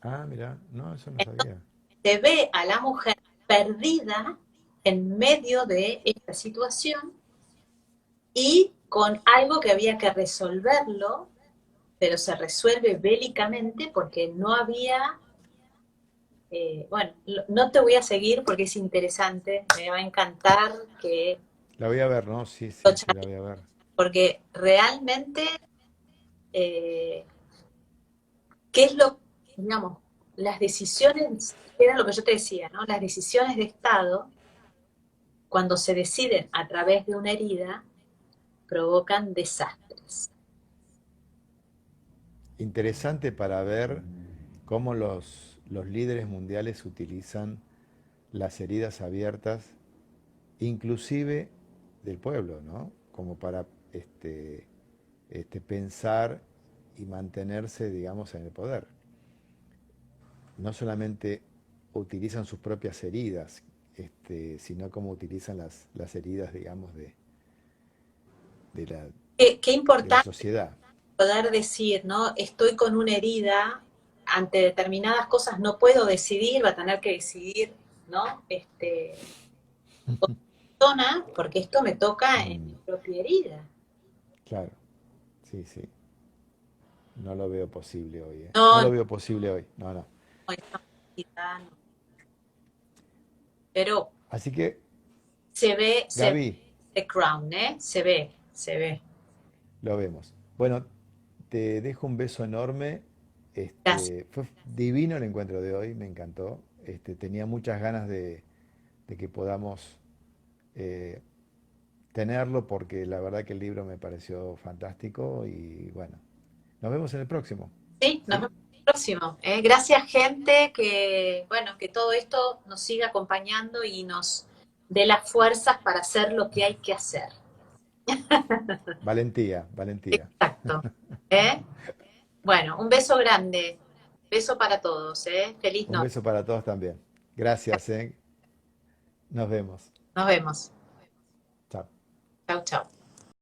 Ah, mira, no, eso no sabía. Se ve a la mujer perdida en medio de esta situación y con algo que había que resolverlo, pero se resuelve bélicamente porque no había, bueno, no te voy a seguir porque es interesante, me va a encantar que La voy a ver, ¿no? Sí, sí, sí, la voy a ver. porque realmente, eh, ¿qué es lo, digamos, las decisiones, era lo que yo te decía, ¿no? Las decisiones de Estado, cuando se deciden a través de una herida, provocan desastres. Interesante para ver cómo los líderes mundiales utilizan las heridas abiertas, inclusive del pueblo, ¿no? Como para pensar y mantenerse, digamos, en el poder. No solamente utilizan sus propias heridas, sino como utilizan las heridas, digamos, de la, Qué de la importante sociedad. poder decir, ¿no? Estoy con una herida, ante determinadas cosas no puedo decidir, va a tener que decidir, ¿no? Persona, porque esto me toca en mi Mm, propia herida. claro, sí, sí. No lo veo posible hoy, ¿eh? No No, lo no, veo posible hoy. No, no. esta herida no. Pero Así que, se ve Gaby, The Crown, ¿eh? Se ve, se ve. lo vemos. Bueno, te dejo un beso enorme. Gracias. Fue divino el encuentro de hoy, me encantó. Tenía muchas ganas de que podamos eh, tenerlo porque la verdad que el libro me pareció fantástico y bueno, nos vemos en el próximo. Sí, nos ¿Sí? vemos en el próximo. ¿Eh? Gracias, gente, que, bueno, que todo esto nos siga acompañando y nos dé las fuerzas para hacer lo que hay que hacer. Valentía, valentía. Exacto. ¿Eh? Bueno, un beso grande. Beso para todos, ¿eh? Feliz Un noche. beso para todos también. Gracias, ¿eh? Nos vemos. Nos vemos. Chao. Chau, chau.